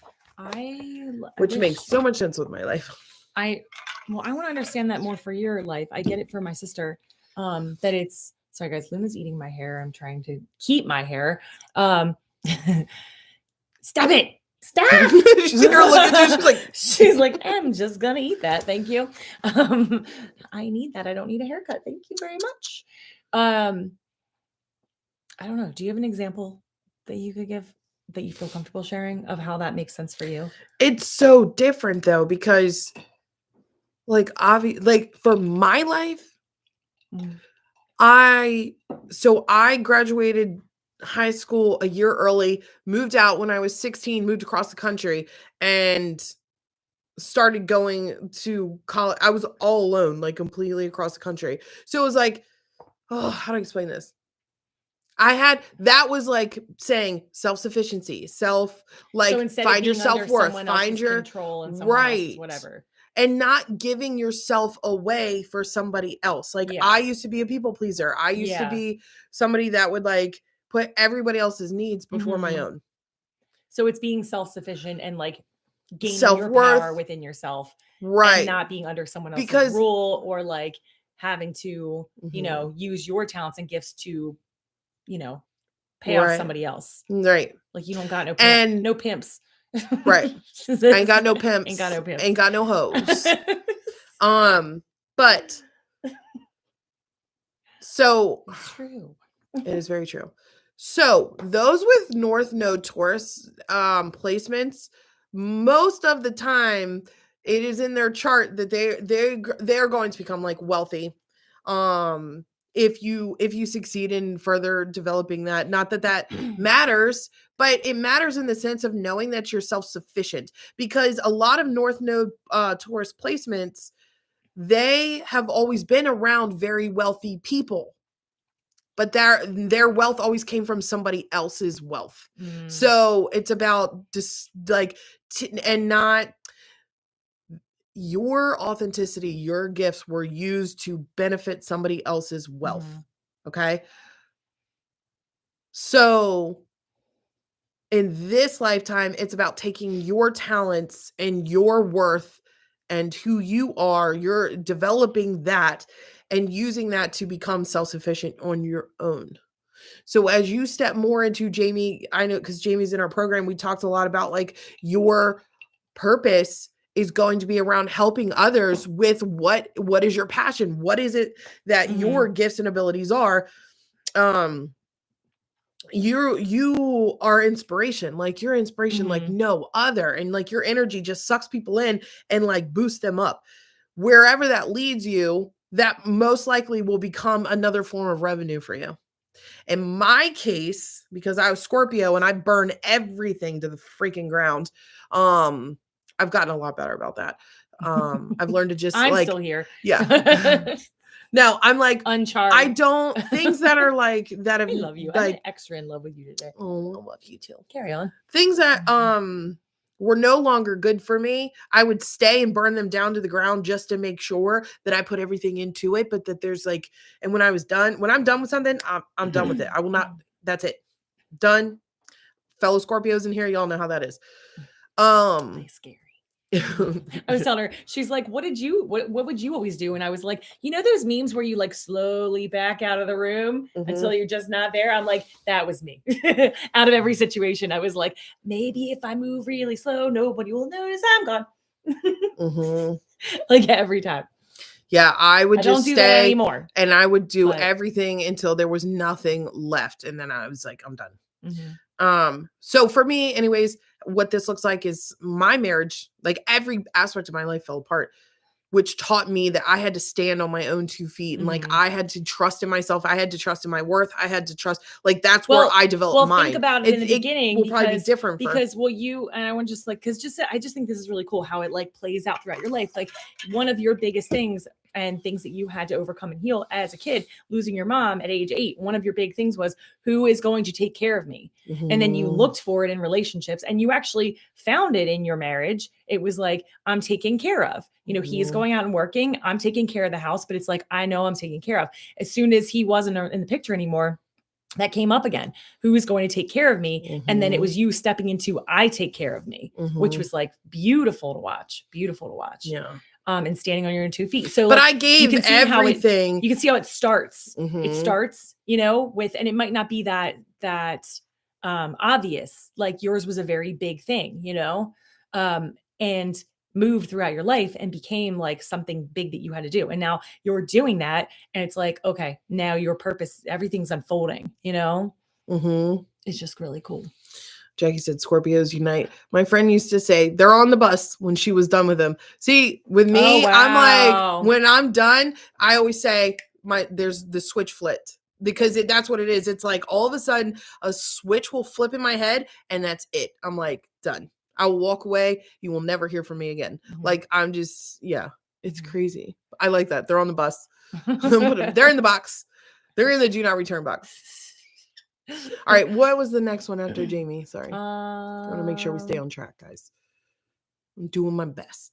Which makes so much sense with my life. I want to understand that more for your life. I get it for my sister, that it's Sorry guys, Luna's eating my hair. I'm trying to keep my hair. Stop it. Stop. She's here looking at you. She's like, I'm just gonna eat that. Thank you. I need that. I don't need a haircut. Thank you very much. I don't know. Do you have an example that you could give that you feel comfortable sharing of how that makes sense for you? It's so different though, because like for my life, Mm. I graduated high school a year early, moved out when I was 16, moved across the country, and started going to college. I was all alone, like completely across the country. So it was like, oh, how do I explain this? That was like saying self-sufficiency, So instead find of your being under self-worth, someone find else's your control and someone else's whatever. and not giving yourself away for somebody else. Like Yeah. I used to be a people pleaser. I used to Yeah. be somebody that would like put everybody else's needs before my Mhm. own. So it's being self-sufficient and like gaining your Self-worth. power within yourself and Right. not being under someone else's Because- rule or like having to, you Mhm. know, use your talents and gifts to, you know, pay off Right. somebody else. Right. Like you don't got no And- no pimps. Right. Ain't got no pimps. Ain't got no pimps. Ain't got no hoes. But so It's true. it is very true. So those with North Node Taurus placements, most of the time it is in their chart that they're going to become like wealthy. If you succeed in further developing that, not that matters, but it matters in the sense of knowing that you're self-sufficient, because a lot of North Node Taurus placements, they have always been around very wealthy people, but their wealth always came from somebody else's wealth. Mm. So it's about just like and not your authenticity, your gifts were used to benefit somebody else's wealth. Mhm. Okay. So in this lifetime, it's about taking your talents and your worth and who you are, you're developing that and using that to become self-sufficient on your own. So as you step more into Jamie, I know because Jamie's in our program, we talked a lot about like your purpose is going to be around helping others with what is your passion? What is it that your gifts and abilities are? You are inspiration, like you're inspiration like no other, and like your energy just sucks people in and like boosts them up. Wherever that leads you, that most likely will become another form of revenue for you. In my case, because I was Scorpio and I burn everything to the freaking ground, I've gotten a lot better about that. I've learned to just I'm like still here. yeah. Now I'm like Uncharted. I don't things that are like that have I love you. like I'm extra in love with you today. oh, I love you too. Carry on. Things that were no longer good for me, I would stay and burn them down to the ground just to make sure that I put everything into it, but that there's like, and when I'm done with something, I'm done with it. I will not, that's it. Done. Fellow Scorpios in here, y'all know how that is. Really scary. I was telling her, she's like, what would you always do? And I was like, you know, those memes where you like slowly back out of the room until you're just not there. I'm like, that was me. Out of every situation, I was like, maybe if I move really slow, nobody will notice I'm gone. Like every time. Yeah, I would just don't do that stay anymore. and I would do But- everything until there was nothing left. And then I was like, I'm done. Mhm. So for me, anyways, what this looks like is my marriage, like every aspect of my life fell apart, which taught me that I had to stand on my own 2 feet. And like, I had to trust in myself. I had to trust in my worth. I had to trust, like, that's where I developed mine. Think about it in the beginning. Will probably be different because you, and I want to just like, I just think this is really cool how it like plays out throughout your life. Like one of your biggest things and things that you had to overcome and heal as a kid, losing your mom at age 8. One of your big things was, who is going to take care of me? And then you looked for it in relationships and you actually found it in your marriage. It was like, I'm taken care of. You know, he is going out and working. I'm taking care of the house, but it's like, I know I'm taken care of. As soon as he wasn't in the picture anymore, that came up again. Who is going to take care of me? And then it was you stepping into, I take care of me, which was like beautiful to watch. Beautiful to watch. Yeah. and standing on your own 2 feet. So But like, I gave can see how everything. you can see how it starts. It Mhm. starts, with, and it might not be that obvious. Like yours was a very big thing, and moved throughout your life and became like something big that you had to do. And now you're doing that. And it's like, okay, now your purpose, everything's unfolding, Mhm. It's just really cool. Jackie said Scorpios unite. My friend used to say they're on the bus when she was done with them. See, with me, I'm wow. like, when I'm done, I always say there's the switch flipped because that's what it is. It's like all of a sudden a switch will flip in my head and that's it. I'm like, done. I will walk away. You will never hear from me again. Mhm. Like I'm just, it's Mhm. crazy. I like that. They're on the bus. They're in the box. They're in the do not return box. All right, what was the next one after Jamie? Sorry. I want to make sure we stay on track, guys. I'm doing my best.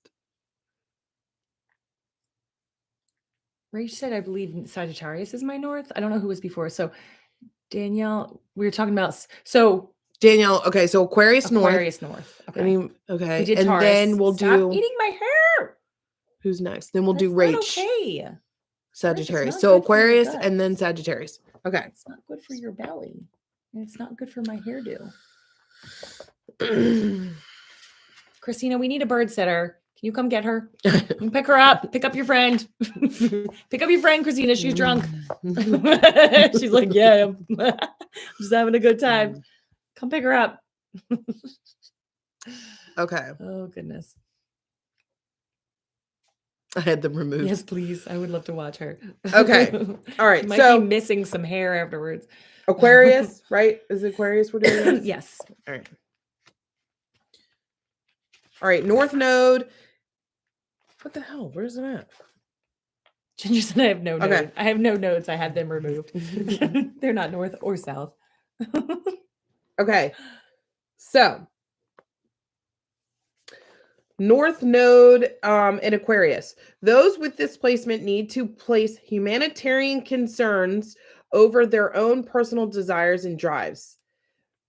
Rach said, I believe Sagittarius is my north. I don't know who was before. So Danielle, we were talking about, so Danielle, okay, so Aquarius North. Okay. Okay. We did and Taurus. then we'll Stop do eating my hair. Who's next? Then we'll That's do not Rach. okay. Sagittarius. not So good for your Aquarius gut. and then Sagittarius. Okay. It's not good for your belly. And it's not good for my hairdo. Christina, we need a bird sitter. Can you come get her? Pick her up. Pick up your friend. Pick up your friend, Christina. She's drunk. She's like, yeah, I'm just having a good time. Come pick her up. Okay. Oh, goodness. I had them removed. Yes, please. I would love to watch her. Okay. All right. You might So be missing some hair afterwards. Aquarius, right? Is it Aquarius we're doing this? Yes. All right. All right. North Node. What the hell? Where's it at? Ginger said I have no Okay. notes. I have no notes. I had them removed. They're not north or south. Okay. So North Node in Aquarius. Those with this placement need to place humanitarian concerns over their own personal desires and drives.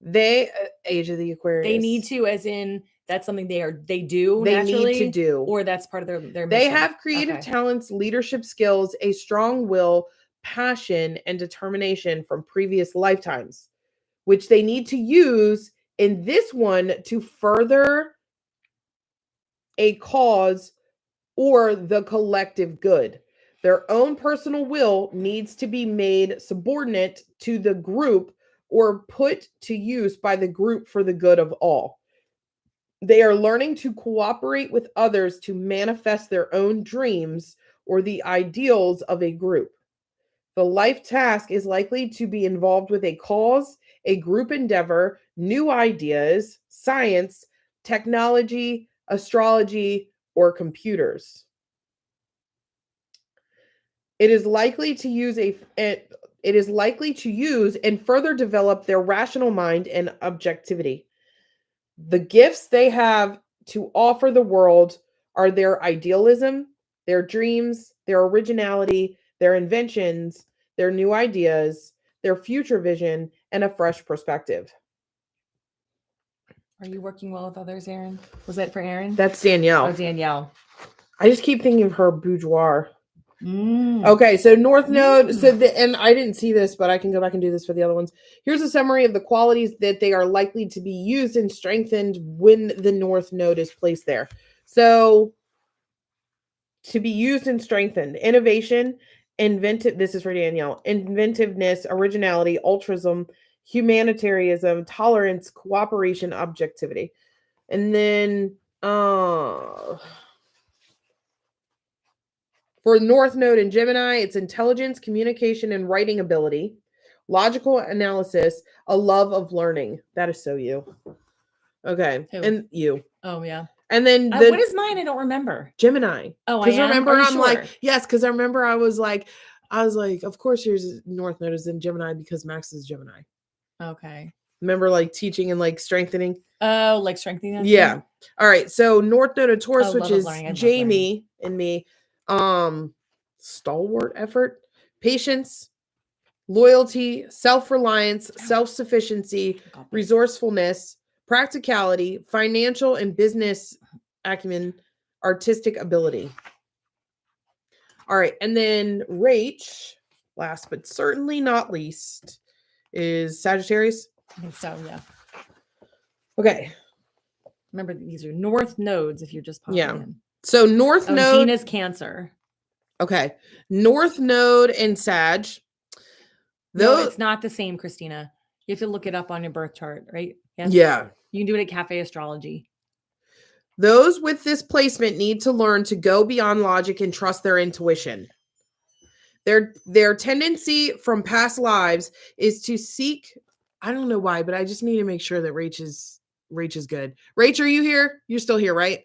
They age of the Aquarius. They need to, as in that's something they do They naturally, need to do, or that's part of their mission. They have creative talents, leadership skills, a strong will, passion, and determination from previous lifetimes, which they need to use in this one to further a cause or the collective good. Their own personal will needs to be made subordinate to the group or put to use by the group for the good of all. They are learning to cooperate with others to manifest their own dreams or the ideals of a group. The life task is likely to be involved with a cause, a group endeavor, new ideas, science, technology, astrology, or computers. It is likely to use and further develop their rational mind and objectivity. The gifts they have to offer the world are their idealism, their dreams, their originality, their inventions, their new ideas, their future vision, and a fresh perspective. Are you working well with others, Aaron? Was that for Aaron? That's Danielle. Oh, Danielle. I just keep thinking of her boudoir. Mm. Okay, so North Node. And I didn't see this, but I can go back and do this for the other ones. Here's a summary of the qualities that they are likely to be used and strengthened when the North Node is placed there. So, to be used and strengthened: innovation, inventive. This is for Danielle. Inventiveness, originality, altruism, humanitarianism, tolerance, cooperation, objectivity, and then for North Node in Gemini, it's intelligence, communication, and writing ability, logical analysis, a love of learning. That is so you. Okay. Who? And you. Oh, yeah. And then what is mine? I don't remember. Gemini. Oh, I Because am? remember, Are you I'm sure? like, yes, because I remember I was like, of course yours North Node is in Gemini because Max is Gemini. Okay. Remember, like teaching and like strengthening? Oh, like strengthening? Yeah. All right. So North Node of Taurus, which is Jamie and me. Stalwart effort, patience, loyalty, self-reliance, self-sufficiency, resourcefulness, practicality, financial and business acumen, artistic ability. All right. And then Rach, last but certainly not least, is Sagittarius. I think so, yeah. Okay. Remember, these are north nodes if you're just popping in. So North Node. Gina's Cancer. Okay. North Node and Sag. No, it's not the same, Christina. You have to look it up on your birth chart, right? Yes? Yeah. You can do it at Cafe Astrology. Those with this placement need to learn to go beyond logic and trust their intuition. Their tendency from past lives is to seek. I don't know why, but I just need to make sure that Rach is good. Rach, are you here? You're still here, right?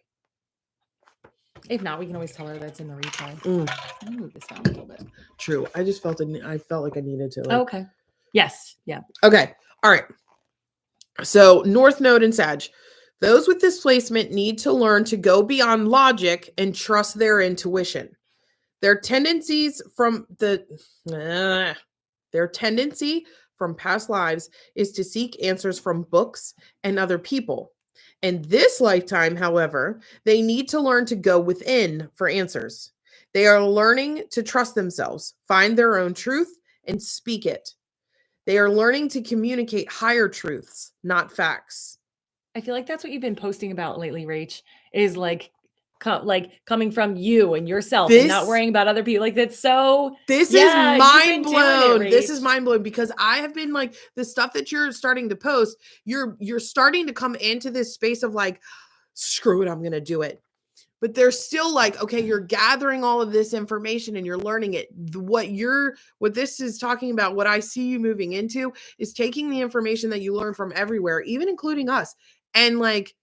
If not, we can always tell her that's in the replay. Mm. I'll move this down a little bit. True. I just felt I felt like I needed to. Oh, okay. Yes. Yeah. Okay. All right. So North Node and Sag. Those with this placement need to learn to go beyond logic and trust their intuition. Their tendency from past lives is to seek answers from books and other people. In this lifetime, however, they need to learn to go within for answers. They are learning to trust themselves, find their own truth, and speak it. They are learning to communicate higher truths, not facts. I feel like that's what you've been posting about lately, Rach, is like coming from you and yourself and not worrying about other people. Like that's so. This is mind blown. This is mind blowing because I have been like the stuff that you're starting to post. You're starting to come into this space of like, screw it, I'm gonna do it. But they're still like, okay, you're gathering all of this information and you're learning it. What this is talking about, what I see you moving into is taking the information that you learn from everywhere, even including us, and like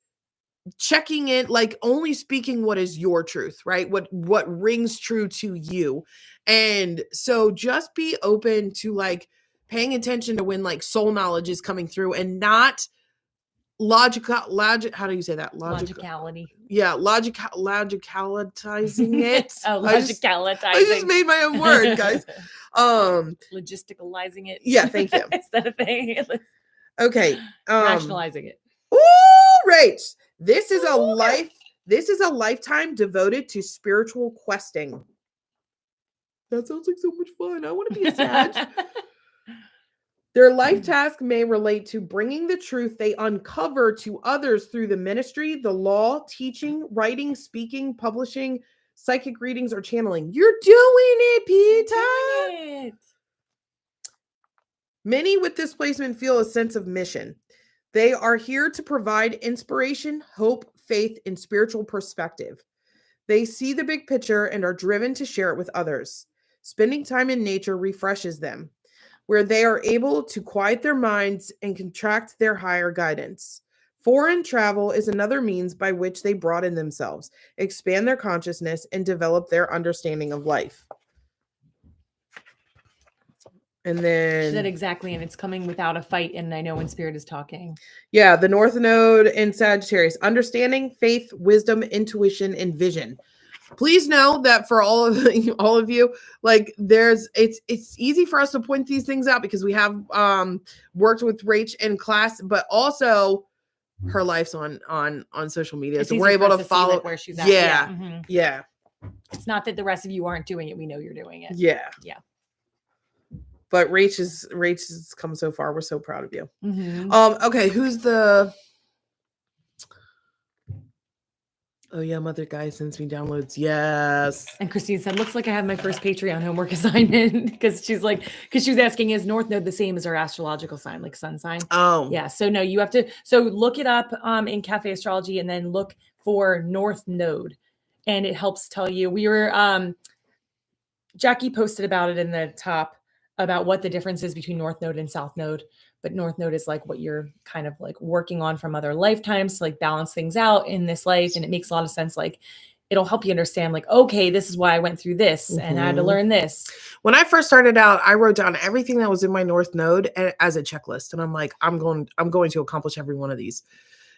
checking it, like only speaking what is your truth, right? What rings true to you. And so just be open to like paying attention to when like soul knowledge is coming through and not logic. How do you say that? Logicality. Yeah, logicalitizing it. Oh, logicalitizing. I just made my own word, guys. Logisticalizing it. Yeah, thank you. Is that a thing? Okay. Rationalizing it. Ooh, right. This is a lifetime devoted to spiritual questing. That sounds like so much fun. I want to be a Sag. Their life task may relate to bringing the truth they uncover to others through the ministry, the law, teaching, writing, speaking, publishing, psychic readings, or channeling. You're doing it, Peter. Many with this placement feel a sense of mission. They are here to provide inspiration, hope, faith, and spiritual perspective. They see the big picture and are driven to share it with others. Spending time in nature refreshes them, where they are able to quiet their minds and contract their higher guidance. Foreign travel is another means by which they broaden themselves, expand their consciousness, and develop their understanding of life. And then she said exactly, and it's coming without a fight. And I know when Spirit is talking. Yeah, the North Node in Sagittarius, understanding, faith, wisdom, intuition, and vision. Please know that for all of you, like it's easy for us to point these things out because we have worked with Rach in class, but also her life's on social media, so we're able to follow where she's at. Yeah, mm-hmm. Yeah. It's not that the rest of you aren't doing it; we know you're doing it. Yeah. But Rach has come so far. We're so proud of you. Mm-hmm. Okay, who's the? Oh yeah, Mother Guy sends me downloads. Yes. And Christine said, "Looks like I have my first Patreon homework assignment," because she was asking, "Is North Node the same as our astrological sign, like sun sign?" Oh, yeah. So no, you have to. So look it up in Cafe Astrology, and then look for North Node, and it helps tell you. We were Jackie posted about it in the top about what the difference is between North Node and South Node. But North Node is like what you're kind of like working on from other lifetimes to like balance things out in this life. And it makes a lot of sense. Like it'll help you understand like, okay, this is why I went through this and I had to learn this. When I first started out, I wrote down everything that was in my North Node as a checklist. And I'm like, I'm going to accomplish every one of these.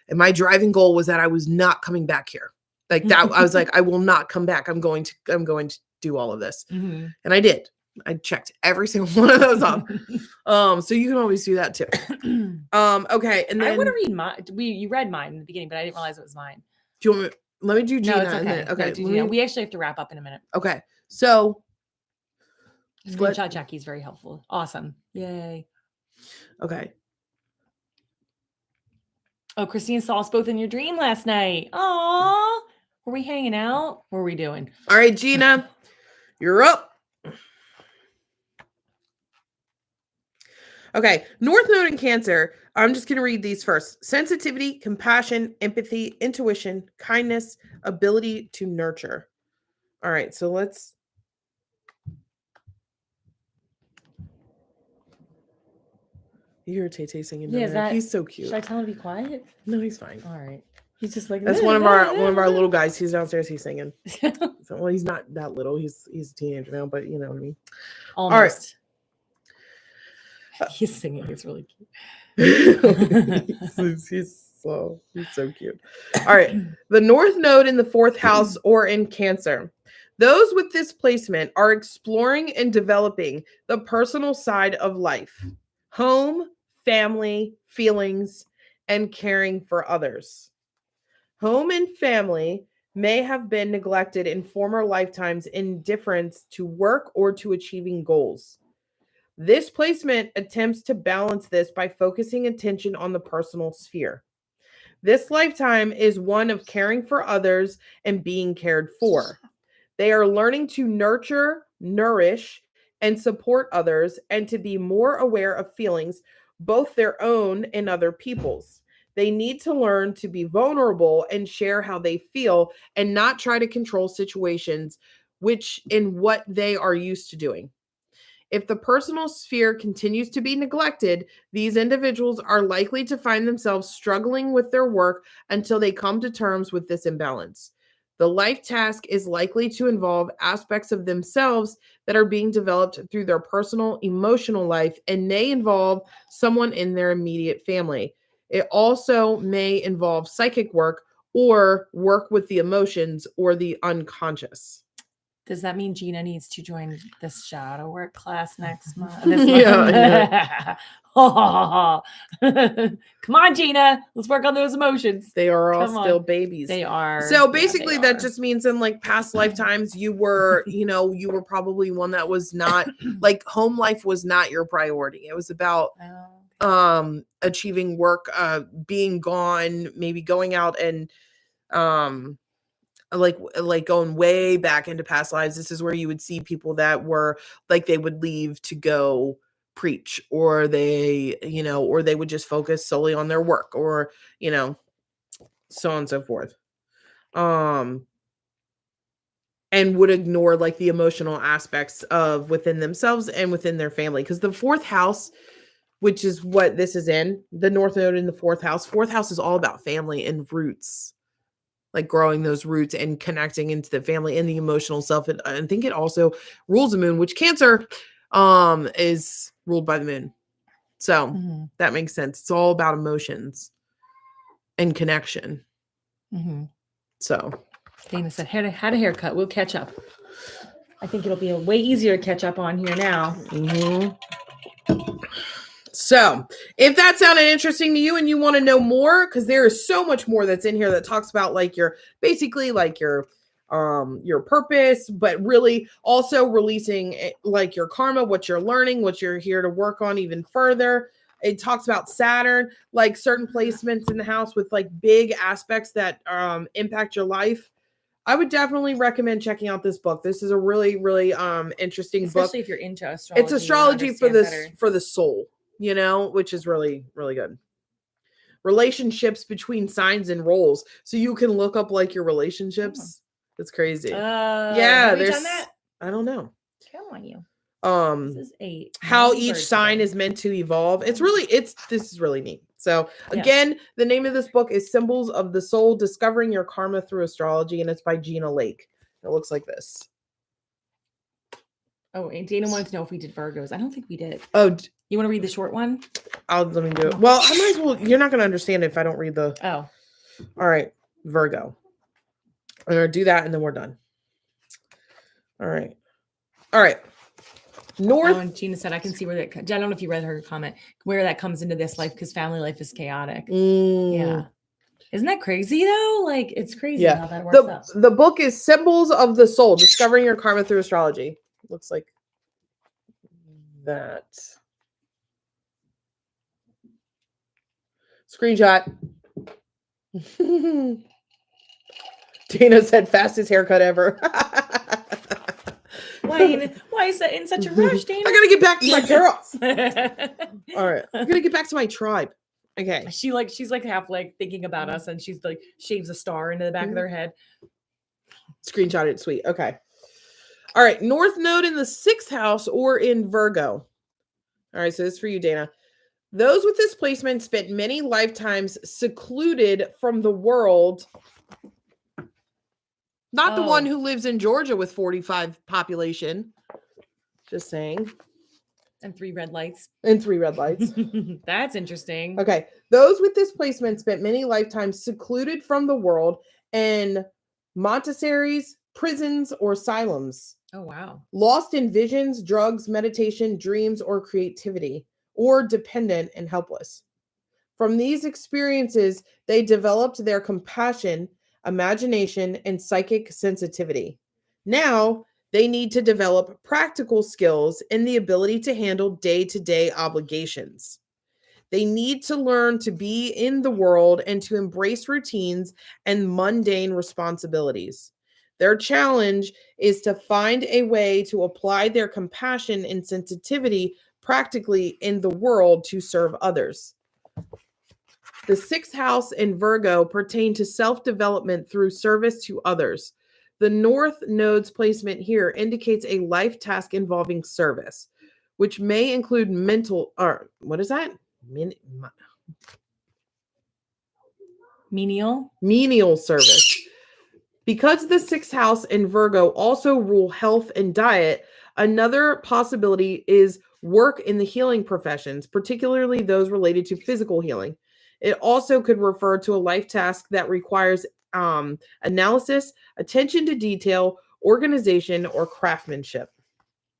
And my driving goal was that I was not coming back here. Like that. I was like, I will not come back. I'm going to do all of this. Mm-hmm. And I did. I checked every single one of those off. So you can always do that too. Okay. And then I want to read mine. You read mine in the beginning, but I didn't realize it was mine. Do you want me? Let me do Gina. No, it's okay. Okay. We actually have to wrap up in a minute. Okay. So, what- Screenshot Jackie's very helpful. Awesome. Yay. okay. Oh, Christine saw us both in your dream last night. Aw. Were we hanging out? What were we doing? All right, Gina, you're up. Okay, North Node in Cancer. I'm just going to read these first. Sensitivity, compassion, empathy, intuition, kindness, ability to nurture. All right, so let's. You hear Tay singing. Yeah, Down there. He's so cute. Should I tell him to be quiet? No, he's fine. All right. He's just like That's one of our little guys. He's downstairs. He's singing. So, well, he's not that little. He's a teenager now, but you know what I mean. Almost. All right. He's singing. He's really cute. he's so cute. All right. The North Node in the 4th house or in Cancer. Those with this placement are exploring and developing the personal side of life. Home, family, feelings, and caring for others. Home and family may have been neglected in former lifetimes in deference to work or to achieving goals. This placement attempts to balance this by focusing attention on the personal sphere. This lifetime is one of caring for others and being cared for. They are learning to nurture, nourish, and support others and to be more aware of feelings, both their own and other people's. They need to learn to be vulnerable and share how they feel and not try to control situations in what they are used to doing. If the personal sphere continues to be neglected, these individuals are likely to find themselves struggling with their work until they come to terms with this imbalance. The life task is likely to involve aspects of themselves that are being developed through their personal, emotional life and may involve someone in their immediate family. It also may involve psychic work or work with the emotions or the unconscious. Does that mean Gina needs to join this shadow work class next month? Yeah. Come on, Gina. Let's work on those emotions. They are all Come still on. babies. They are. So basically, they that are. just means in like past lifetimes, you were, you were probably one that was not like home life was not your priority. It was about achieving work, being gone, maybe going out and like going way back into past lives. This is where you would see people that were like they would leave to go preach, or they or they would just focus solely on their work, or so on and so forth, and would ignore like the emotional aspects of within themselves and within their family, because the 4th house, which is what this is in, the North Node in the 4th house is all about family and roots, like growing those roots and connecting into the family and the emotional self. And I think it also rules the moon, which Cancer is ruled by the moon. So that makes sense. It's all about emotions and connection. So Dana said, had a haircut. We'll catch up. I think it'll be way easier to catch up on here now. So if that sounded interesting to you and you want to know more, because there is so much more that's in here that talks about like your purpose, but really also releasing like your karma, what you're learning, what you're here to work on even further. It talks about Saturn, like certain placements in the house with like big aspects that impact your life. I would definitely recommend checking out this book. This is a really, really interesting book. Especially if you're into astrology. It's astrology for the soul, which is really, really good. Relationships between signs and roles. So you can look up like your relationships. It's crazy. Yeah, there's done that? I don't know. Come on, you. This is how each sign is meant to evolve. This is really neat. So again, the name of this book is Symbols of the Soul: Discovering Your Karma Through Astrology, and it's by Gina Lake. It looks like this. Oh, and Dana wanted to know if we did Virgos. I don't think we did. Oh, you want to read the short one? Let me do it. Well, I might as well. You're not going to understand it if I don't read the. Oh. All right, Virgo. I'm going to do that and then we're done. All right. North. Oh, and Gina said, I can see where that. I don't know if you read her comment, where that comes into this life, because family life is chaotic. Yeah. Isn't that crazy though? Like it's crazy Yeah. how that works out. The book is Symbols of the Soul, Discovering Your Karma Through Astrology. Looks like that. Screenshot. Dana said fastest haircut ever. Why is that in such a rush, Dana? I gotta get back to my girls. All right. I'm gonna get back to my tribe. Okay. She's like half like thinking about us and she's like shaves a star into the back of their head. Screenshot it. Sweet. Okay. All right. North Node in the 6th house or in Virgo. All right. So this is for you, Dana. Those with this placement spent many lifetimes secluded from the world. Not the one who lives in Georgia with 45 population. Just saying. And 3 red lights. And 3 red lights. That's interesting. Okay. Those with this placement spent many lifetimes secluded from the world in Montessori's, prisons, or asylums. Oh, wow. Lost in visions, drugs, meditation, dreams, or creativity, or dependent and helpless. From these experiences, they developed their compassion, imagination, and psychic sensitivity. Now, they need to develop practical skills and the ability to handle day-to-day obligations. They need to learn to be in the world and to embrace routines and mundane responsibilities. Their challenge is to find a way to apply their compassion and sensitivity practically in the world to serve others. The 6th house in Virgo pertain to self-development through service to others. The North Node's placement here indicates a life task involving service, which may include mental, or what is that? Menial service. Because the 6th house in Virgo also rule health and diet, another possibility is work in the healing professions, particularly those related to physical healing. It also could refer to a life task that requires analysis, attention to detail, organization, or craftsmanship.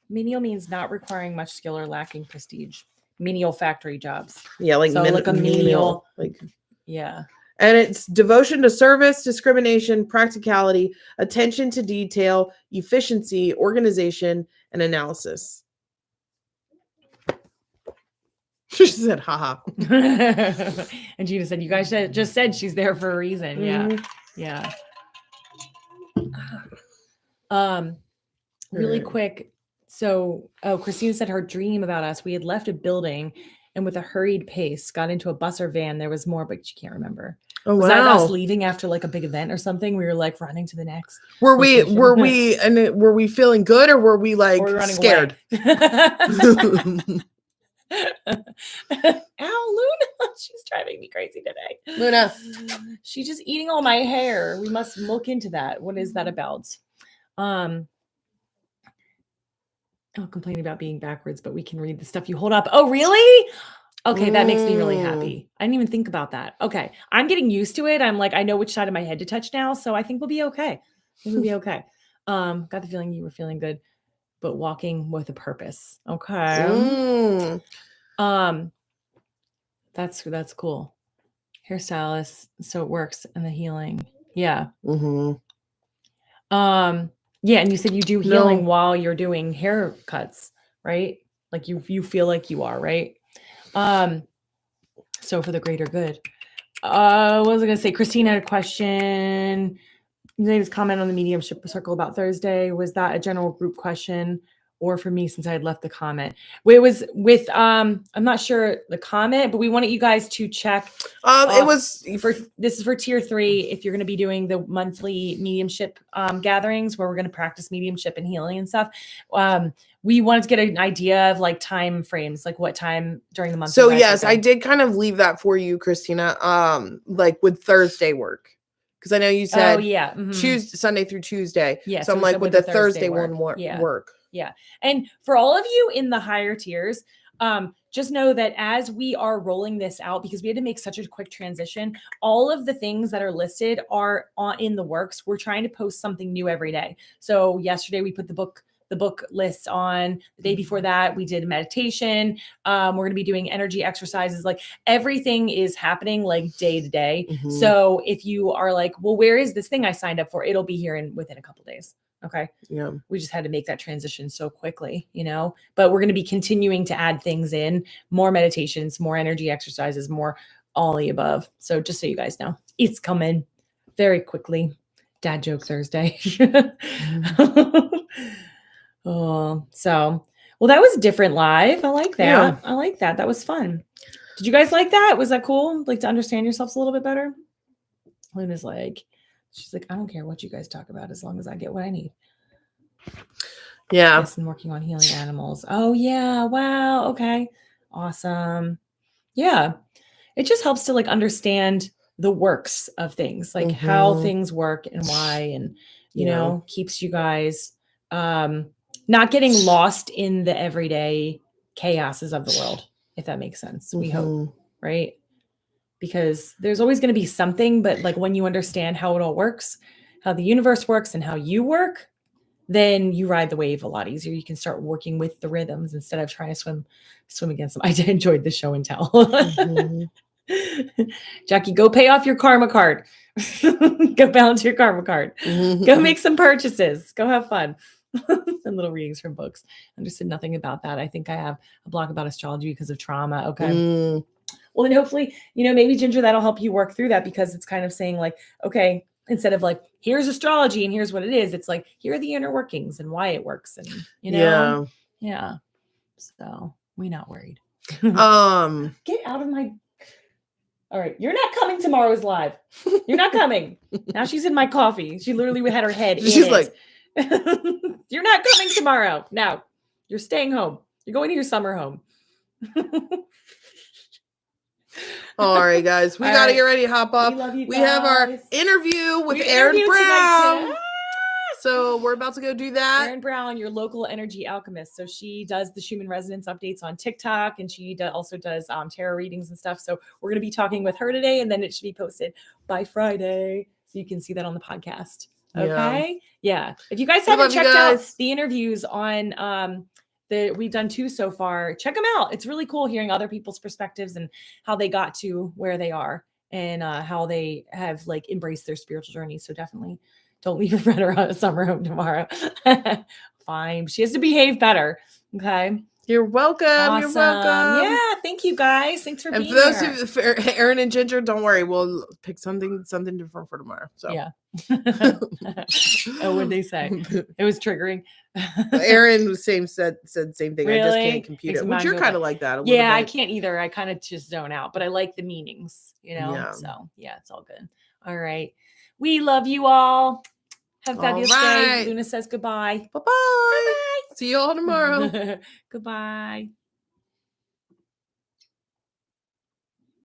Menial means not requiring much skill or lacking prestige. Menial factory jobs. Yeah, like, so like a menial. Like, yeah. And it's devotion to service, discrimination, practicality, attention to detail, efficiency, organization, and analysis. She said, haha. And Gina said, you guys just said she's there for a reason. Mhm. Yeah. Really Right. quick. So, Christina said her dream about us. We had left a building and with a hurried pace got into a bus or van. There was more, but she can't remember. Oh, Was that us wow. leaving after like a big event or something? We were like running to the next. Were location. were we feeling good or were we like Or we running scared? Ow, Luna. She's driving me crazy today. Luna. She's just eating all my hair. We must look into that. What is that about? I'll complain about being backwards, but we can read the stuff you hold up. Oh, really? Okay, that makes me really happy. I didn't even think about that. Okay, I'm getting used to it. I'm like, I know which side of my head to touch now, so I think we'll be okay. We'll be okay. Got the feeling you were feeling good, but walking with a purpose. Okay. That's cool. Hairstylist, so it works, and the healing. Yeah. Mm-hmm. Yeah, and you said you do healing while you're doing haircuts, right? Like you feel like you are, right? So for the greater good. What was I gonna say? Christine had a question. You made this comment on the mediumship circle about Thursday. Was that a general group question? Or for me, since I had left the comment? It was with I'm not sure the comment, but we wanted you guys to check. It was this is for tier 3. If you're going to be doing the monthly mediumship gatherings where we're going to practice mediumship and healing and stuff, we wanted to get an idea of like time frames, like what time during the month. So yes, I did kind of leave that for you, Christina. Like with Thursday work, because I know you said Tuesday, Sunday through Tuesday. Yeah, so I'm like, with the Thursday one work. Yeah. And for all of you in the higher tiers, just know that as we are rolling this out, because we had to make such a quick transition, all of the things that are listed are in the works. We're trying to post something new every day. So yesterday we put the the book list on. The day before that, we did meditation. We're going to be doing energy exercises. Like everything is happening like day to day. Mhm. So if you are like, well, where is this thing I signed up for? It'll be here within a couple days. Okay. Yeah. We just had to make that transition so quickly, but we're going to be continuing to add things in, more meditations, more energy exercises, more all the above. So just so you guys know, it's coming very quickly. Dad joke Thursday. Well, that was different live. I like that. Yeah. I like that. That was fun. Did you guys like that? Was that cool? Like to understand yourselves a little bit better? Luna's like, she's like, I don't care what you guys talk about as long as I get what I need. Yeah. Yes, and working on healing animals. Oh, yeah. Wow. Okay. Awesome. Yeah. It just helps to like understand the works of things, like how things work and why, and, keeps you guys not getting lost in the everyday chaoses of the world, if that makes sense. We hope, right? Because there's always going to be something, but like when you understand how it all works, how the universe works and how you work, then you ride the wave a lot easier. You can start working with the rhythms instead of trying to swim against them. I enjoyed the show and tell. Jackie, go pay off your karma card. Go balance your karma card. Go make some purchases. Go have fun. And little readings from books. Understood nothing about that. I think I have a block about astrology because of trauma. Okay. Well, then hopefully, maybe Ginger, that'll help you work through that, because it's kind of saying like, okay, instead of like, here's astrology and here's what it is. It's like, here are the inner workings and why it works. And, yeah. So we not worried. Get out of my. All right. You're not coming tomorrow's live. You're not coming. Now she's in my coffee. She literally had her head in She's it. like, you're not coming tomorrow. No, you're staying home. You're going to your summer home. all right, guys, we got to get ready to hop off. We love you guys. We have our interview with Erin Brown. So we're about to go do that. Erin Brown, your local energy alchemist. So she does the Schumann Resonance updates on TikTok, and she also does tarot readings and stuff. So we're going to be talking with her today, and then it should be posted by Friday, so you can see that on the podcast. Okay. Yeah. If you guys haven't checked out the interviews on we've done 2 so far, check them out. It's really cool hearing other people's perspectives and how they got to where they are, and how they have like embraced their spiritual journey. So definitely don't leave your friend around a summer home tomorrow. Fine. She has to behave better. Okay. You're welcome. Awesome. You're welcome. Yeah. Thank you guys. Thanks for being here. And for those Erin and Ginger, don't worry. We'll pick something different for tomorrow. So yeah. Oh, what'd they say? It was triggering. Erin said same thing. Really? I just can't compute it. Which you're kind of like that. A little bit. I can't either. I kind of just zone out, but I like the meanings, Yeah. So yeah, it's all good. All right. We love you all. Have a fabulous day. Luna says goodbye. Bye-bye. See you all tomorrow. Goodbye.